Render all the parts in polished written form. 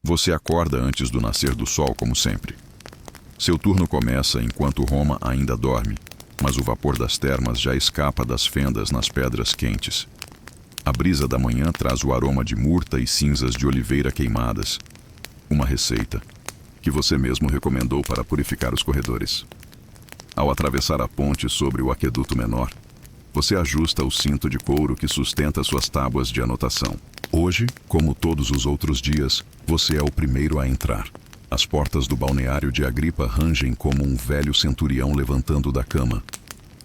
Você acorda antes do nascer do sol, como sempre. Seu turno começa enquanto Roma ainda dorme, mas o vapor das termas já escapa das fendas nas pedras quentes. A brisa da manhã traz o aroma de murta e cinzas de oliveira queimadas. Uma receita que você mesmo recomendou para purificar os corredores. Ao atravessar a ponte sobre o aqueduto menor, você ajusta o cinto de couro que sustenta suas tábuas de anotação. Hoje, como todos os outros dias, você é o primeiro a entrar. As portas do balneário de Agripa rangem como um velho centurião levantando da cama.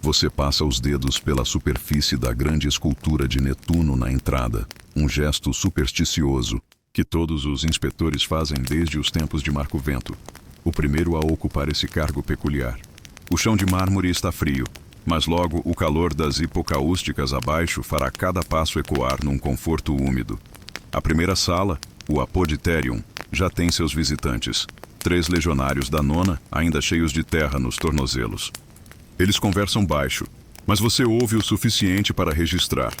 Você passa os dedos pela superfície da grande escultura de Netuno na entrada, um gesto supersticioso que todos os inspetores fazem desde os tempos de Marco Vento, o primeiro a ocupar esse cargo peculiar. O chão de mármore está frio, mas logo o calor das hipocàusticas abaixo fará cada passo ecoar num conforto úmido. A primeira sala, o Apoditerium, já tem seus visitantes, 3 legionários da nona, ainda cheios de terra nos tornozelos. Eles conversam baixo, mas você ouve o suficiente para registrar.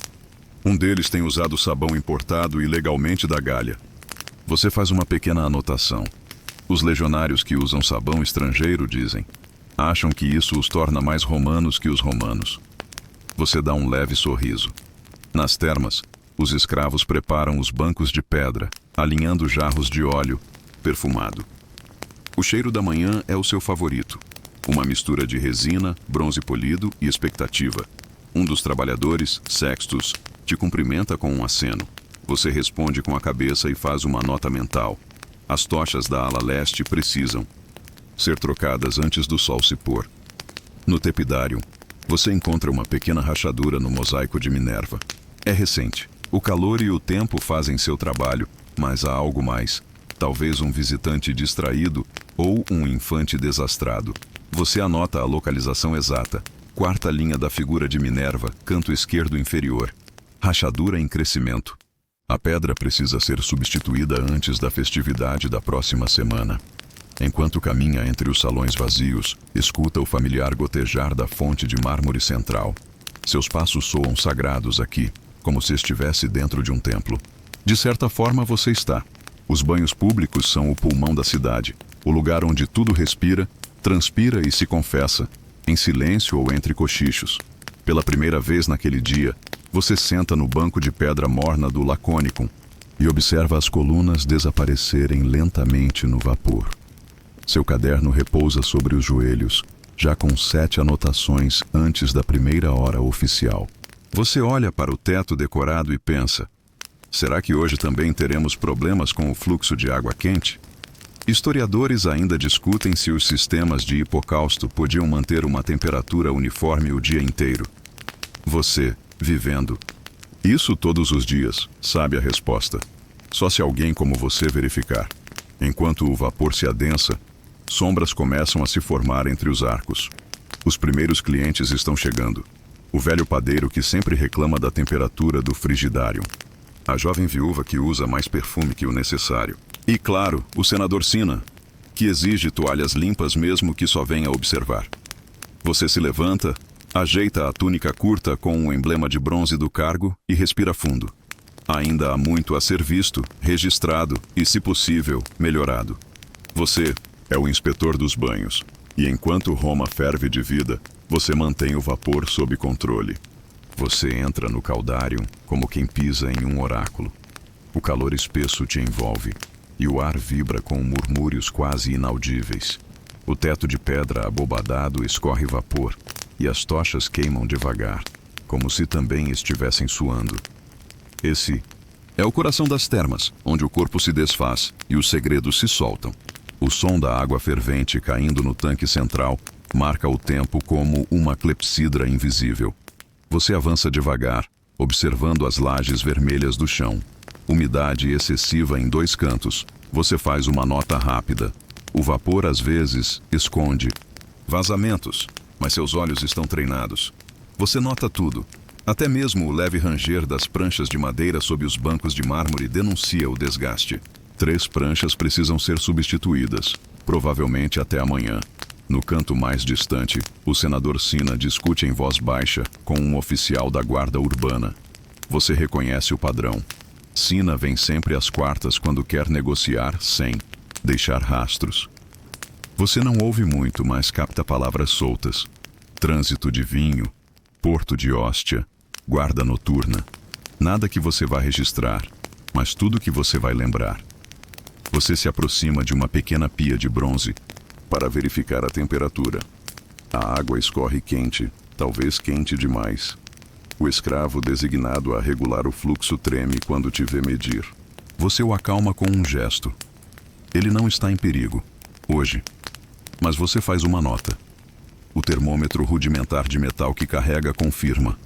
Um deles tem usado sabão importado ilegalmente da Gália. Você faz uma pequena anotação. Os legionários que usam sabão estrangeiro dizem: acham que isso os torna mais romanos que os romanos. Você dá um leve sorriso. Nas termas, os escravos preparam os bancos de pedra, alinhando jarros de óleo perfumado. O cheiro da manhã é o seu favorito. Uma mistura de resina, bronze polido e expectativa. Um dos trabalhadores, Sextus, te cumprimenta com um aceno. Você responde com a cabeça e faz uma nota mental. As tochas da ala leste precisam ser trocadas antes do sol se pôr. No tepidário, você encontra uma pequena rachadura no mosaico de Minerva. É recente. O calor e o tempo fazem seu trabalho, mas há algo mais. Talvez um visitante distraído ou um infante desastrado. Você anota a localização exata. 4ª linha da figura de Minerva, canto esquerdo inferior. Rachadura em crescimento. A pedra precisa ser substituída antes da festividade da próxima semana. Enquanto caminha entre os salões vazios, escuta o familiar gotejar da fonte de mármore central. Seus passos soam sagrados aqui, como se estivesse dentro de um templo. De certa forma, você está. Os banhos públicos são o pulmão da cidade, o lugar onde tudo respira, transpira e se confessa, em silêncio ou entre cochichos. Pela primeira vez naquele dia, você senta no banco de pedra morna do Laconicum e observa as colunas desaparecerem lentamente no vapor. Seu caderno repousa sobre os joelhos, já com 7 anotações antes da primeira hora oficial. Você olha para o teto decorado e pensa: será que hoje também teremos problemas com o fluxo de água quente? Historiadores ainda discutem se os sistemas de hipocausto podiam manter uma temperatura uniforme o dia inteiro. Você, vivendo isso todos os dias, sabe a resposta. Só se alguém como você verificar. Enquanto o vapor se adensa, sombras começam a se formar entre os arcos. Os primeiros clientes estão chegando. O velho padeiro que sempre reclama da temperatura do frigidário. A jovem viúva que usa mais perfume que o necessário. E, claro, o senador Sina, que exige toalhas limpas mesmo que só venha observar. Você se levanta, ajeita a túnica curta com um emblema de bronze do cargo e respira fundo. Ainda há muito a ser visto, registrado e, se possível, melhorado. Você é o inspetor dos banhos, e enquanto Roma ferve de vida, você mantém o vapor sob controle. Você entra no caudário como quem pisa em um oráculo. O calor espesso te envolve, e o ar vibra com murmúrios quase inaudíveis. O teto de pedra abobadado escorre vapor, e as tochas queimam devagar, como se também estivessem suando. Esse é o coração das termas, onde o corpo se desfaz e os segredos se soltam. O som da água fervente caindo no tanque central marca o tempo como uma clepsidra invisível. Você avança devagar, observando as lajes vermelhas do chão. Umidade excessiva em 2 cantos. Você faz uma nota rápida. O vapor às vezes esconde vazamentos, mas seus olhos estão treinados. Você nota tudo. Até mesmo o leve ranger das pranchas de madeira sob os bancos de mármore denuncia o desgaste. 3 pranchas precisam ser substituídas, provavelmente até amanhã. No canto mais distante, o senador Sina discute em voz baixa com um oficial da guarda urbana. Você reconhece o padrão. Sina vem sempre às quartas quando quer negociar sem deixar rastros. Você não ouve muito, mas capta palavras soltas. Trânsito de vinho, porto de hóstia, guarda noturna. Nada que você vá registrar, mas tudo que você vai lembrar. Você se aproxima de uma pequena pia de bronze para verificar a temperatura. A água escorre quente, talvez quente demais. O escravo designado a regular o fluxo treme quando te vê medir. Você o acalma com um gesto. Ele não está em perigo, hoje. Mas você faz uma nota. O termômetro rudimentar de metal que carrega confirma.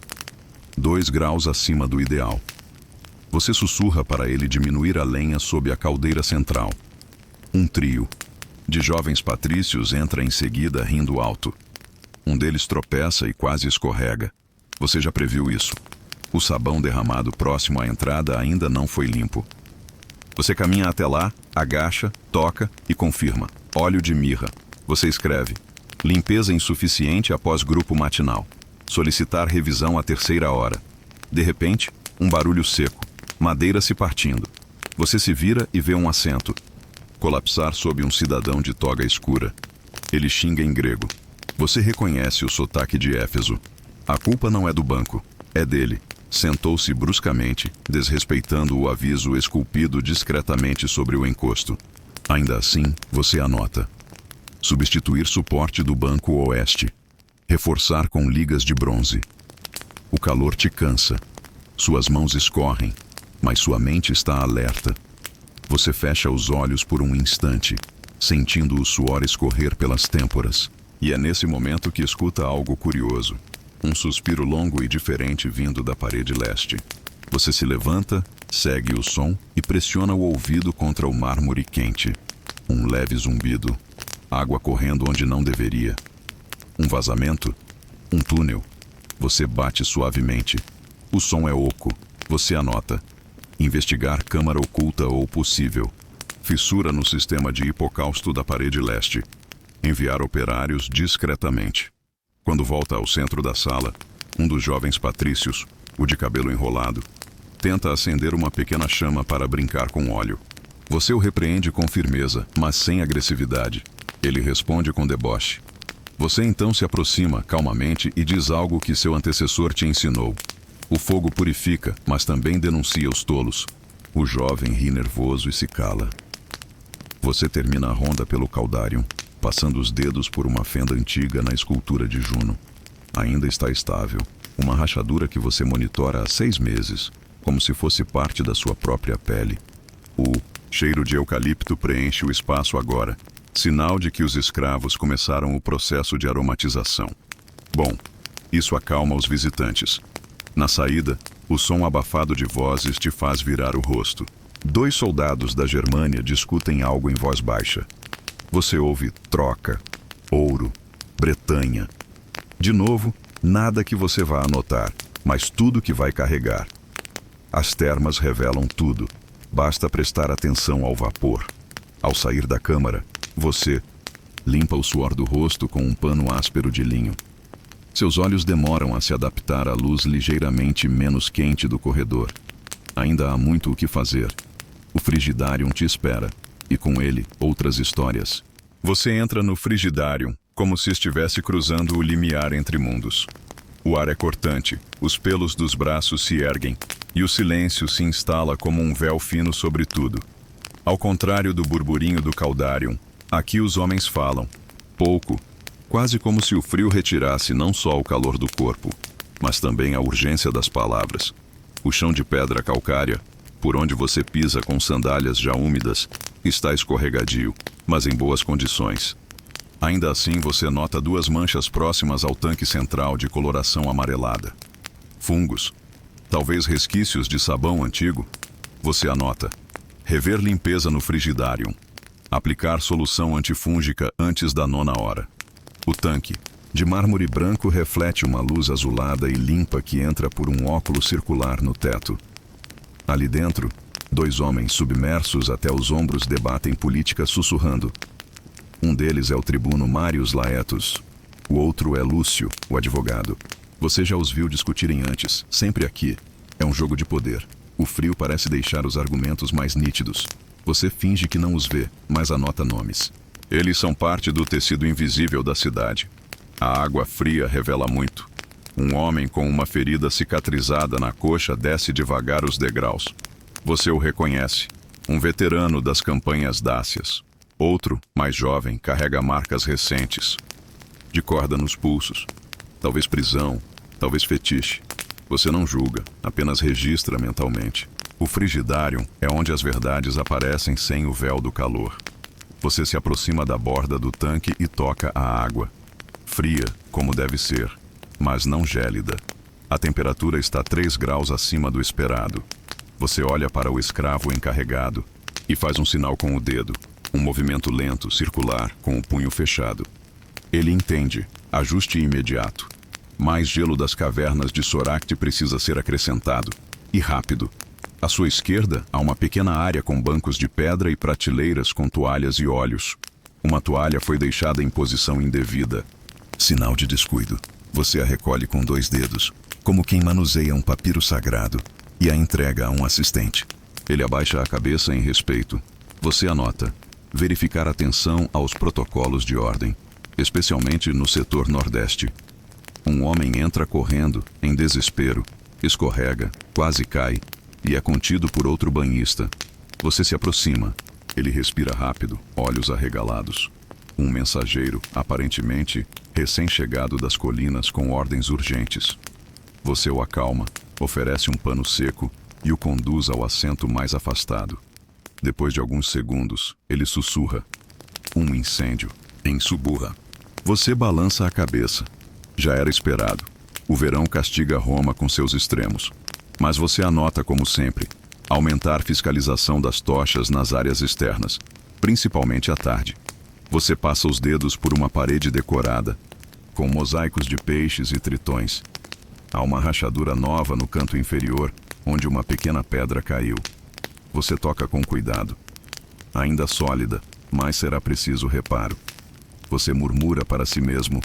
2 graus acima do ideal. Você sussurra para ele diminuir a lenha sob a caldeira central. Um trio de jovens patrícios entra em seguida rindo alto. Um deles tropeça e quase escorrega. Você já previu isso. O sabão derramado próximo à entrada ainda não foi limpo. Você caminha até lá, agacha, toca e confirma. Óleo de mirra. Você escreve. Limpeza insuficiente após grupo matinal. Solicitar revisão à 3ª hora. De repente, um barulho seco. Madeira se partindo. Você se vira e vê um assento. Colapsar sob um cidadão de toga escura. Ele xinga em grego. Você reconhece o sotaque de Éfeso. A culpa não é do banco, é dele. Sentou-se bruscamente, desrespeitando o aviso esculpido discretamente sobre o encosto. Ainda assim, você anota. Substituir suporte do Banco Oeste. Reforçar com ligas de bronze. O calor te cansa. Suas mãos escorrem, mas sua mente está alerta. Você fecha os olhos por um instante, sentindo o suor escorrer pelas têmporas. E é nesse momento que escuta algo curioso. Um suspiro longo e diferente vindo da parede leste. Você se levanta, segue o som e pressiona o ouvido contra o mármore quente. Um leve zumbido. Água correndo onde não deveria. Um vazamento. Um túnel. Você bate suavemente. O som é oco. Você anota. Investigar câmara oculta ou possível. Fissura no sistema de hipocausto da parede leste. Enviar operários discretamente. Quando volta ao centro da sala, um dos jovens patrícios, o de cabelo enrolado, tenta acender uma pequena chama para brincar com óleo. Você o repreende com firmeza, mas sem agressividade. Ele responde com deboche. Você então se aproxima calmamente e diz algo que seu antecessor te ensinou. O fogo purifica, mas também denuncia os tolos. O jovem ri nervoso e se cala. Você termina a ronda pelo Caldarium, passando os dedos por uma fenda antiga na escultura de Juno. Ainda está estável, uma rachadura que você monitora há 6 meses, como se fosse parte da sua própria pele. O cheiro de eucalipto preenche o espaço agora, sinal de que os escravos começaram o processo de aromatização. Bom, isso acalma os visitantes. Na saída, o som abafado de vozes te faz virar o rosto. 2 soldados da Germânia discutem algo em voz baixa. Você ouve troca, ouro, Bretanha. De novo, nada que você vá anotar, mas tudo que vai carregar. As termas revelam tudo. Basta prestar atenção ao vapor. Ao sair da câmara, você limpa o suor do rosto com um pano áspero de linho. Seus olhos demoram a se adaptar à luz ligeiramente menos quente do corredor. Ainda há muito o que fazer. O Frigidarium te espera. E com ele, outras histórias. Você entra no Frigidarium, como se estivesse cruzando o limiar entre mundos. O ar é cortante, os pelos dos braços se erguem, e o silêncio se instala como um véu fino sobre tudo. Ao contrário do burburinho do Caldarium, aqui os homens falam, pouco, quase como se o frio retirasse não só o calor do corpo, mas também a urgência das palavras. O chão de pedra calcária, por onde você pisa com sandálias já úmidas, está escorregadio, mas em boas condições. Ainda assim, você nota 2 manchas próximas ao tanque central de coloração amarelada. Fungos. Talvez resquícios de sabão antigo. Você anota. Rever limpeza no Frigidarium. Aplicar solução antifúngica antes da 9ª hora. O tanque, de mármore branco, reflete uma luz azulada e limpa que entra por um óculo circular no teto. Ali dentro, 2 homens submersos até os ombros debatem política sussurrando. Um deles é o tribuno Marius Laetus. O outro é Lúcio, o advogado. Você já os viu discutirem antes, sempre aqui. É um jogo de poder. O frio parece deixar os argumentos mais nítidos. Você finge que não os vê, mas anota nomes. Eles são parte do tecido invisível da cidade. A água fria revela muito. Um homem com uma ferida cicatrizada na coxa desce devagar os degraus. Você o reconhece. Um veterano das campanhas dácias. Outro, mais jovem, carrega marcas recentes. De corda nos pulsos. Talvez prisão, talvez fetiche. Você não julga, apenas registra mentalmente. O Frigidarium é onde as verdades aparecem sem o véu do calor. Você se aproxima da borda do tanque e toca a água. Fria, como deve ser, mas não gélida. A temperatura está 3 graus acima do esperado. Você olha para o escravo encarregado e faz um sinal com o dedo. Um movimento lento, circular, com o punho fechado. Ele entende. Ajuste imediato. Mais gelo das cavernas de Soracte precisa ser acrescentado. E rápido. À sua esquerda, há uma pequena área com bancos de pedra e prateleiras com toalhas e óleos. Uma toalha foi deixada em posição indevida. Sinal de descuido. Você a recolhe com 2 dedos, como quem manuseia um papiro sagrado, e a entrega a um assistente. Ele abaixa a cabeça em respeito. Você anota. Verificar atenção aos protocolos de ordem, especialmente no setor nordeste. Um homem entra correndo, em desespero, escorrega, quase cai, e é contido por outro banhista. Você se aproxima. Ele respira rápido, olhos arregalados. Um mensageiro, aparentemente recém-chegado das colinas com ordens urgentes. Você o acalma, oferece um pano seco e o conduz ao assento mais afastado. Depois de alguns segundos, ele sussurra. Um incêndio, em Suburra. Você balança a cabeça. Já era esperado. O verão castiga Roma com seus extremos. Mas você anota como sempre. Aumentar fiscalização das tochas nas áreas externas, principalmente à tarde. Você passa os dedos por uma parede decorada, com mosaicos de peixes e tritões. Há uma rachadura nova no canto inferior, onde uma pequena pedra caiu. Você toca com cuidado. Ainda sólida, mas será preciso reparo. Você murmura para si mesmo.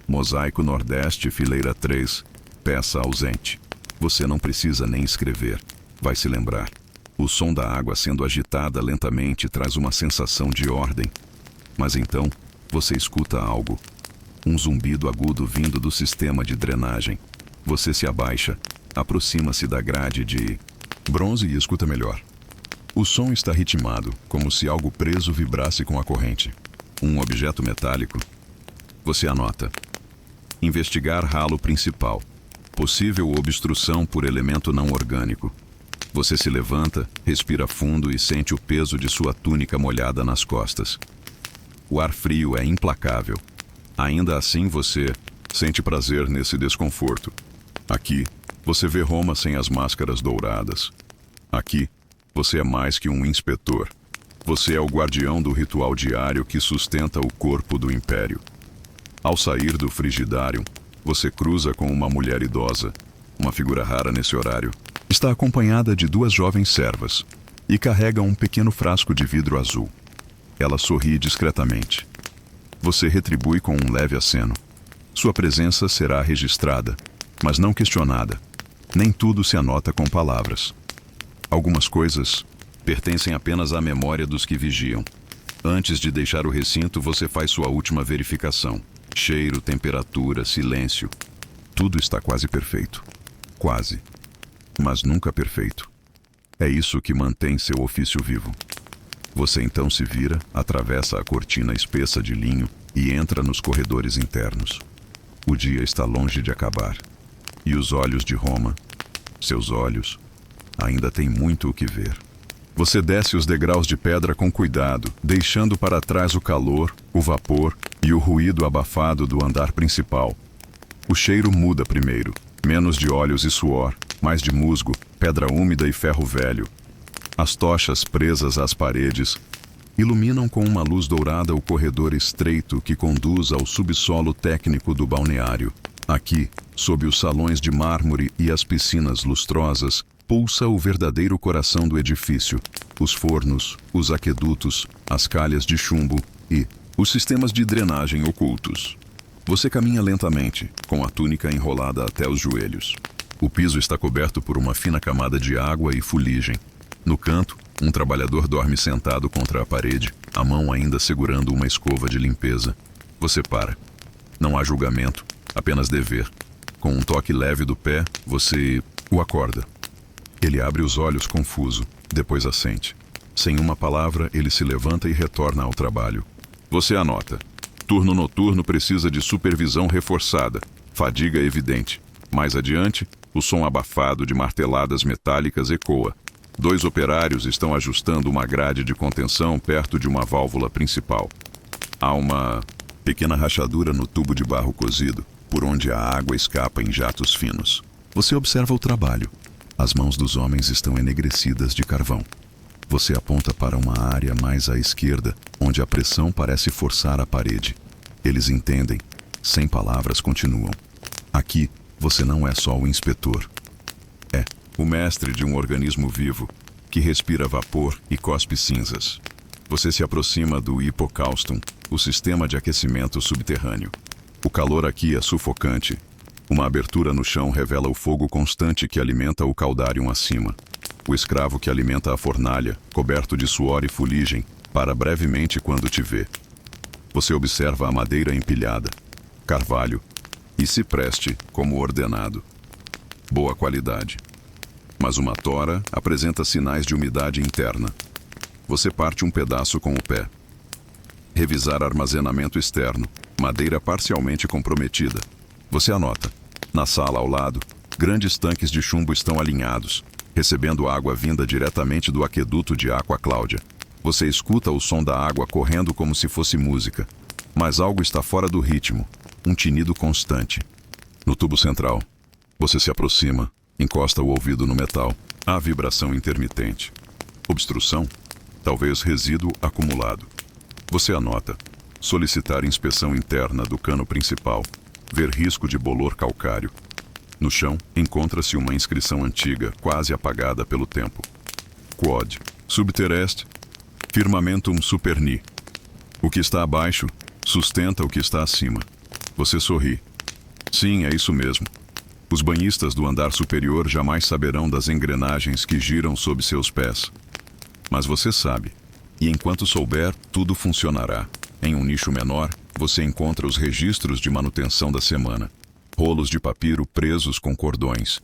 Mosaico Nordeste, fileira 3, peça ausente. Você não precisa nem escrever. Vai se lembrar. O som da água sendo agitada lentamente traz uma sensação de ordem. Mas então, você escuta algo. Um zumbido agudo vindo do sistema de drenagem. Você se abaixa, aproxima-se da grade de bronze e escuta melhor. O som está ritmado, como se algo preso vibrasse com a corrente. Um objeto metálico. Você anota. Investigar ralo principal. Possível obstrução por elemento não orgânico. Você se levanta, respira fundo e sente o peso de sua túnica molhada nas costas. O ar frio é implacável. Ainda assim você sente prazer nesse desconforto. Aqui, você vê Roma sem as máscaras douradas. Aqui, você é mais que um inspetor. Você é o guardião do ritual diário que sustenta o corpo do império. Ao sair do Frigidarium, você cruza com uma mulher idosa, uma figura rara nesse horário. Está acompanhada de 2 jovens servas e carrega um pequeno frasco de vidro azul. Ela sorri discretamente. Você retribui com um leve aceno. Sua presença será registrada, mas não questionada. Nem tudo se anota com palavras. Algumas coisas pertencem apenas à memória dos que vigiam. Antes de deixar o recinto, você faz sua última verificação. Cheiro, temperatura, silêncio. Tudo está quase perfeito. Quase. Mas nunca perfeito. É isso que mantém seu ofício vivo. Você então se vira, atravessa a cortina espessa de linho e entra nos corredores internos. O dia está longe de acabar. E os olhos de Roma, seus olhos, ainda têm muito o que ver. Você desce os degraus de pedra com cuidado, deixando para trás o calor, o vapor e o ruído abafado do andar principal. O cheiro muda primeiro, menos de óleos e suor, mais de musgo, pedra úmida e ferro velho. As tochas presas às paredes iluminam com uma luz dourada o corredor estreito que conduz ao subsolo técnico do balneário. Aqui, sob os salões de mármore e as piscinas lustrosas, pulsa o verdadeiro coração do edifício. Os fornos, os aquedutos, as calhas de chumbo e os sistemas de drenagem ocultos. Você caminha lentamente, com a túnica enrolada até os joelhos. O piso está coberto por uma fina camada de água e fuligem. No canto, um trabalhador dorme sentado contra a parede, a mão ainda segurando uma escova de limpeza. Você para. Não há julgamento, apenas dever. Com um toque leve do pé, você o acorda. Ele abre os olhos confuso, depois assente. Sem uma palavra, ele se levanta e retorna ao trabalho. Você anota. Turno noturno precisa de supervisão reforçada. Fadiga evidente. Mais adiante, o som abafado de marteladas metálicas ecoa. 2 operários estão ajustando uma grade de contenção perto de uma válvula principal. Há uma pequena rachadura no tubo de barro cozido, por onde a água escapa em jatos finos. Você observa o trabalho. As mãos dos homens estão enegrecidas de carvão. Você aponta para uma área mais à esquerda, onde a pressão parece forçar a parede. Eles entendem. Sem palavras, continuam. Aqui, você não é só o inspetor. É o mestre de um organismo vivo, que respira vapor e cospe cinzas. Você se aproxima do hipocaustum, o sistema de aquecimento subterrâneo. O calor aqui é sufocante. Uma abertura no chão revela o fogo constante que alimenta o caudárium acima. O escravo que alimenta a fornalha, coberto de suor e fuligem, para brevemente quando te vê. Você observa a madeira empilhada, carvalho e cipreste como ordenado. Boa qualidade. Mas uma tora apresenta sinais de umidade interna. Você parte um pedaço com o pé. Revisar armazenamento externo, madeira parcialmente comprometida. Você anota. Na sala ao lado, grandes tanques de chumbo estão alinhados, recebendo água vinda diretamente do aqueduto de Aqua Cláudia. Você escuta o som da água correndo como se fosse música, mas algo está fora do ritmo, um tinido constante. No tubo central, você se aproxima, encosta o ouvido no metal. Há vibração intermitente. Obstrução? Talvez resíduo acumulado. Você anota. Solicitar inspeção interna do cano principal. Ver risco de bolor calcário. No chão, encontra-se uma inscrição antiga, quase apagada pelo tempo. Quod. Subtereste. Firmamentum superni. O que está abaixo sustenta o que está acima. Você sorri. Sim, é isso mesmo. Os banhistas do andar superior jamais saberão das engrenagens que giram sob seus pés. Mas você sabe. E enquanto souber, tudo funcionará. Em um nicho menor, você encontra os registros de manutenção da semana. Rolos de papiro presos com cordões.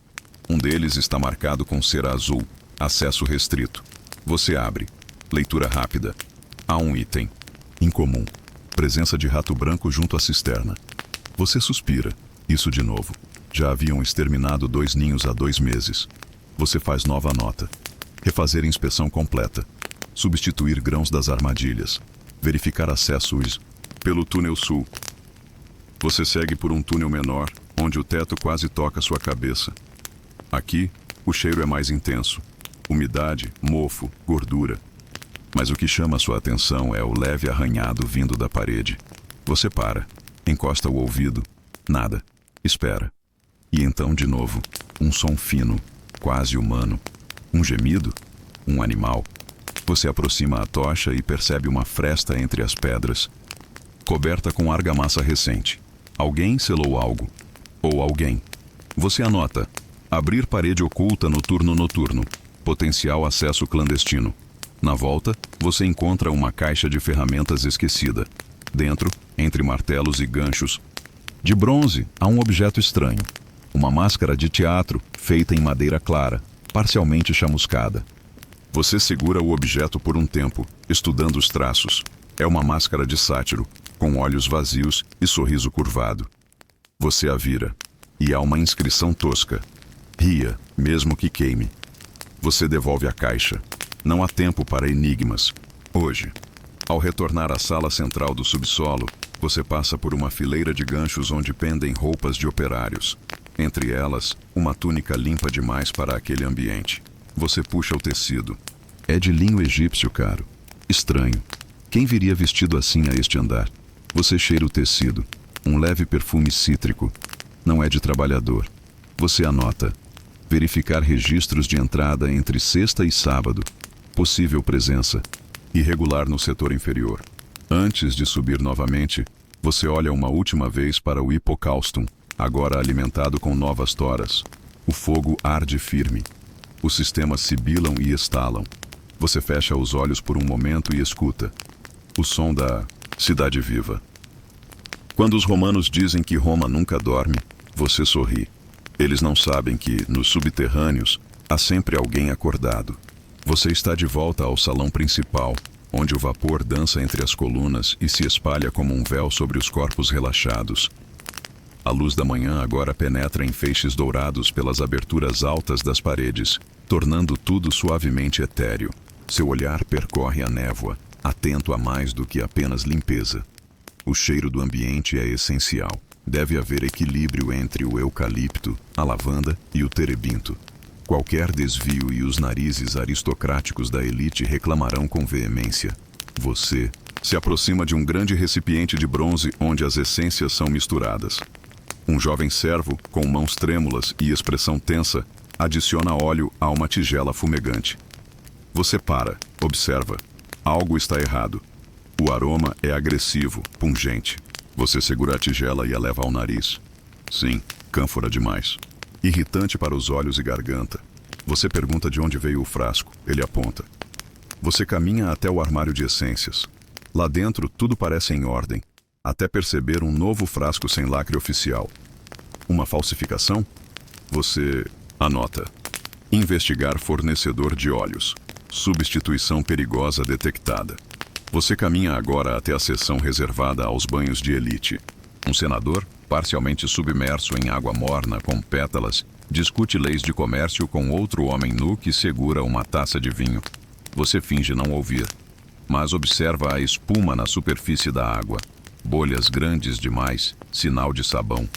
Um deles está marcado com cera azul. Acesso restrito. Você abre. Leitura rápida. Há um item. Incomum. Presença de rato branco junto à cisterna. Você suspira. Isso de novo. Já haviam exterminado 2 ninhos há 2 meses. Você faz nova nota. Refazer inspeção completa. Substituir grãos das armadilhas. Verificar acessos pelo túnel sul. Você segue por um túnel menor, onde o teto quase toca sua cabeça. Aqui, o cheiro é mais intenso. Umidade, mofo, gordura. Mas o que chama sua atenção é o leve arranhado vindo da parede. Você para, encosta o ouvido. Nada. Espera. E então, de novo, um som fino, quase humano. Um gemido? Um animal. Você aproxima a tocha e percebe uma fresta entre as pedras, coberta com argamassa recente. Alguém selou algo. Ou alguém. Você anota. Abrir parede oculta no turno noturno. Potencial acesso clandestino. Na volta, você encontra uma caixa de ferramentas esquecida. Dentro, entre martelos e ganchos, de bronze, há um objeto estranho. Uma máscara de teatro, feita em madeira clara, parcialmente chamuscada. Você segura o objeto por um tempo, estudando os traços. É uma máscara de sátiro, com olhos vazios e sorriso curvado. Você a vira, e há uma inscrição tosca. Ria, mesmo que queime. Você devolve a caixa. Não há tempo para enigmas. Hoje, ao retornar à sala central do subsolo, você passa por uma fileira de ganchos onde pendem roupas de operários. Entre elas, uma túnica limpa demais para aquele ambiente. Você puxa o tecido. É de linho egípcio, caro. Estranho. Quem viria vestido assim a este andar? Você cheira o tecido. Um leve perfume cítrico. Não é de trabalhador. Você anota. Verificar registros de entrada entre sexta e sábado. Possível presença. Irregular no setor inferior. Antes de subir novamente, você olha uma última vez para o hipocaustum, agora alimentado com novas toras. O fogo arde firme. Os sistemas sibilam e estalam. Você fecha os olhos por um momento e escuta o som da cidade viva. Quando os romanos dizem que Roma nunca dorme, você sorri. Eles não sabem que, nos subterrâneos, há sempre alguém acordado. Você está de volta ao salão principal, onde o vapor dança entre as colunas e se espalha como um véu sobre os corpos relaxados. A luz da manhã agora penetra em feixes dourados pelas aberturas altas das paredes, tornando tudo suavemente etéreo. Seu olhar percorre a névoa, atento a mais do que apenas limpeza. O cheiro do ambiente é essencial. Deve haver equilíbrio entre o eucalipto, a lavanda e o terebinto. Qualquer desvio e os narizes aristocráticos da elite reclamarão com veemência. Você se aproxima de um grande recipiente de bronze onde as essências são misturadas. Um jovem servo, com mãos trêmulas e expressão tensa, adiciona óleo a uma tigela fumegante. Você para, observa. Algo está errado. O aroma é agressivo, pungente. Você segura a tigela e a leva ao nariz. Sim, cânfora demais. Irritante para os olhos e garganta. Você pergunta de onde veio o frasco. Ele aponta. Você caminha até o armário de essências. Lá dentro, tudo parece em ordem, até perceber um novo frasco sem lacre oficial. Uma falsificação? Você anota. Investigar fornecedor de óleos. Substituição perigosa detectada. Você caminha agora até a seção reservada aos banhos de elite. Um senador, parcialmente submerso em água morna com pétalas, discute leis de comércio com outro homem nu que segura uma taça de vinho. Você finge não ouvir, mas observa a espuma na superfície da água. Bolhas grandes demais, sinal de sabão.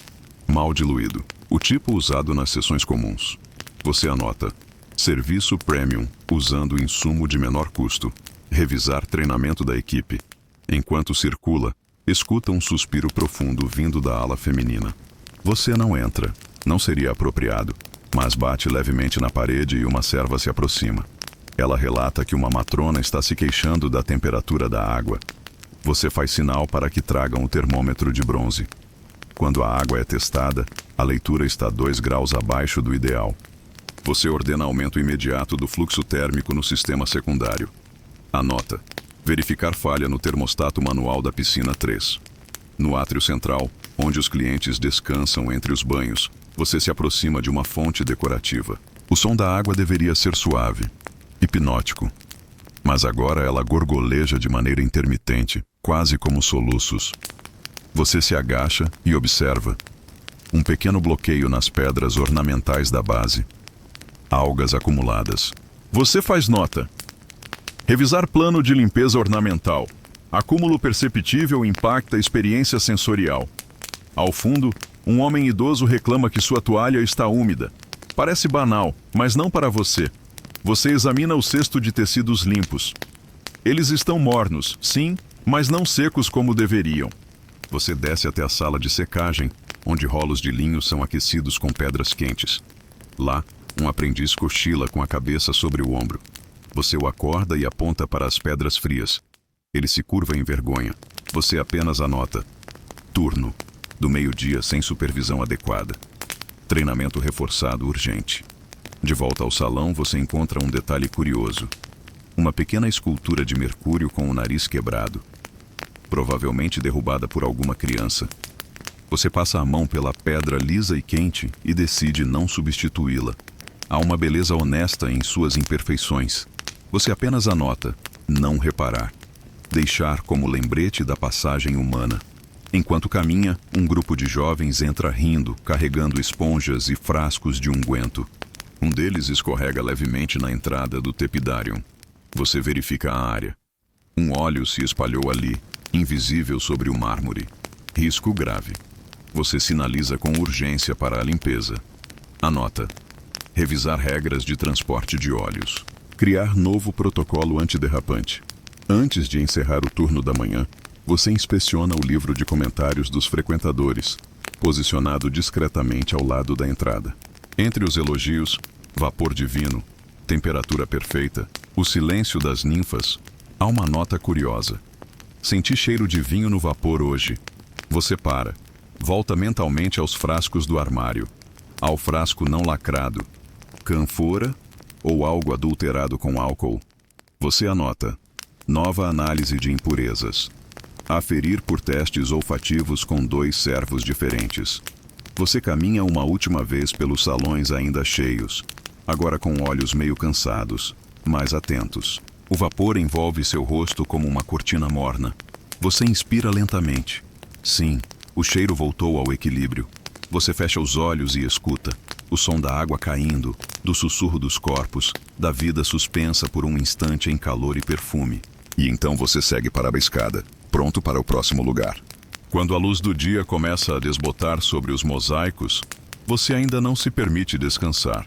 Mal diluído, o tipo usado nas sessões comuns. Você anota. Serviço premium, usando insumo de menor custo. Revisar treinamento da equipe. Enquanto circula, escuta um suspiro profundo vindo da ala feminina. Você não entra, não seria apropriado, mas bate levemente na parede e uma serva se aproxima. Ela relata que uma matrona está se queixando da temperatura da água. Você faz sinal para que tragam o termômetro de bronze. Quando a água é testada, a leitura está 2 graus abaixo do ideal. Você ordena aumento imediato do fluxo térmico no sistema secundário. Anota. Verificar falha no termostato manual da piscina 3. No átrio central, onde os clientes descansam entre os banhos, você se aproxima de uma fonte decorativa. O som da água deveria ser suave, hipnótico. Mas agora ela gorgoleja de maneira intermitente, quase como soluços. Você se agacha e observa. Um pequeno bloqueio nas pedras ornamentais da base. Algas acumuladas. Você faz nota. Revisar plano de limpeza ornamental. Acúmulo perceptível impacta a experiência sensorial. Ao fundo, um homem idoso reclama que sua toalha está úmida. Parece banal, mas não para você. Você examina o cesto de tecidos limpos. Eles estão mornos, sim, mas não secos como deveriam. Você desce até a sala de secagem, onde rolos de linho são aquecidos com pedras quentes. Lá, um aprendiz cochila com a cabeça sobre o ombro. Você o acorda e aponta para as pedras frias. Ele se curva em vergonha. Você apenas anota. Turno. Do meio-dia sem supervisão adequada. Treinamento reforçado urgente. De volta ao salão, você encontra um detalhe curioso. Uma pequena escultura de Mercúrio com o nariz quebrado. Provavelmente derrubada por alguma criança. Você passa a mão pela pedra lisa e quente e decide não substituí-la. Há uma beleza honesta em suas imperfeições. Você apenas anota, não reparar. Deixar como lembrete da passagem humana. Enquanto caminha, um grupo de jovens entra rindo, carregando esponjas e frascos de unguento. Um deles escorrega levemente na entrada do tepidarium. Você verifica a área. Um óleo se espalhou ali, invisível sobre o mármore. Risco grave. Você sinaliza com urgência para a limpeza. Anota. Revisar regras de transporte de óleos. Criar novo protocolo antiderrapante. Antes de encerrar o turno da manhã, você inspeciona o livro de comentários dos frequentadores, posicionado discretamente ao lado da entrada. Entre os elogios, vapor divino, temperatura perfeita, o silêncio das ninfas, há uma nota curiosa. Senti cheiro de vinho no vapor hoje. Você para. Volta mentalmente aos frascos do armário. ao frasco não lacrado, cânfora ou algo adulterado com álcool. Você anota. Nova análise de impurezas. Aferir por testes olfativos com 2 servos diferentes. Você caminha uma última vez pelos salões ainda cheios, agora com olhos meio cansados, mais atentos. O vapor envolve seu rosto como uma cortina morna. Você inspira lentamente. Sim, o cheiro voltou ao equilíbrio. Você fecha os olhos e escuta. O som da água caindo, do sussurro dos corpos, da vida suspensa por um instante em calor e perfume. E então você segue para a escada, pronto para o próximo lugar. Quando a luz do dia começa a desbotar sobre os mosaicos, você ainda não se permite descansar.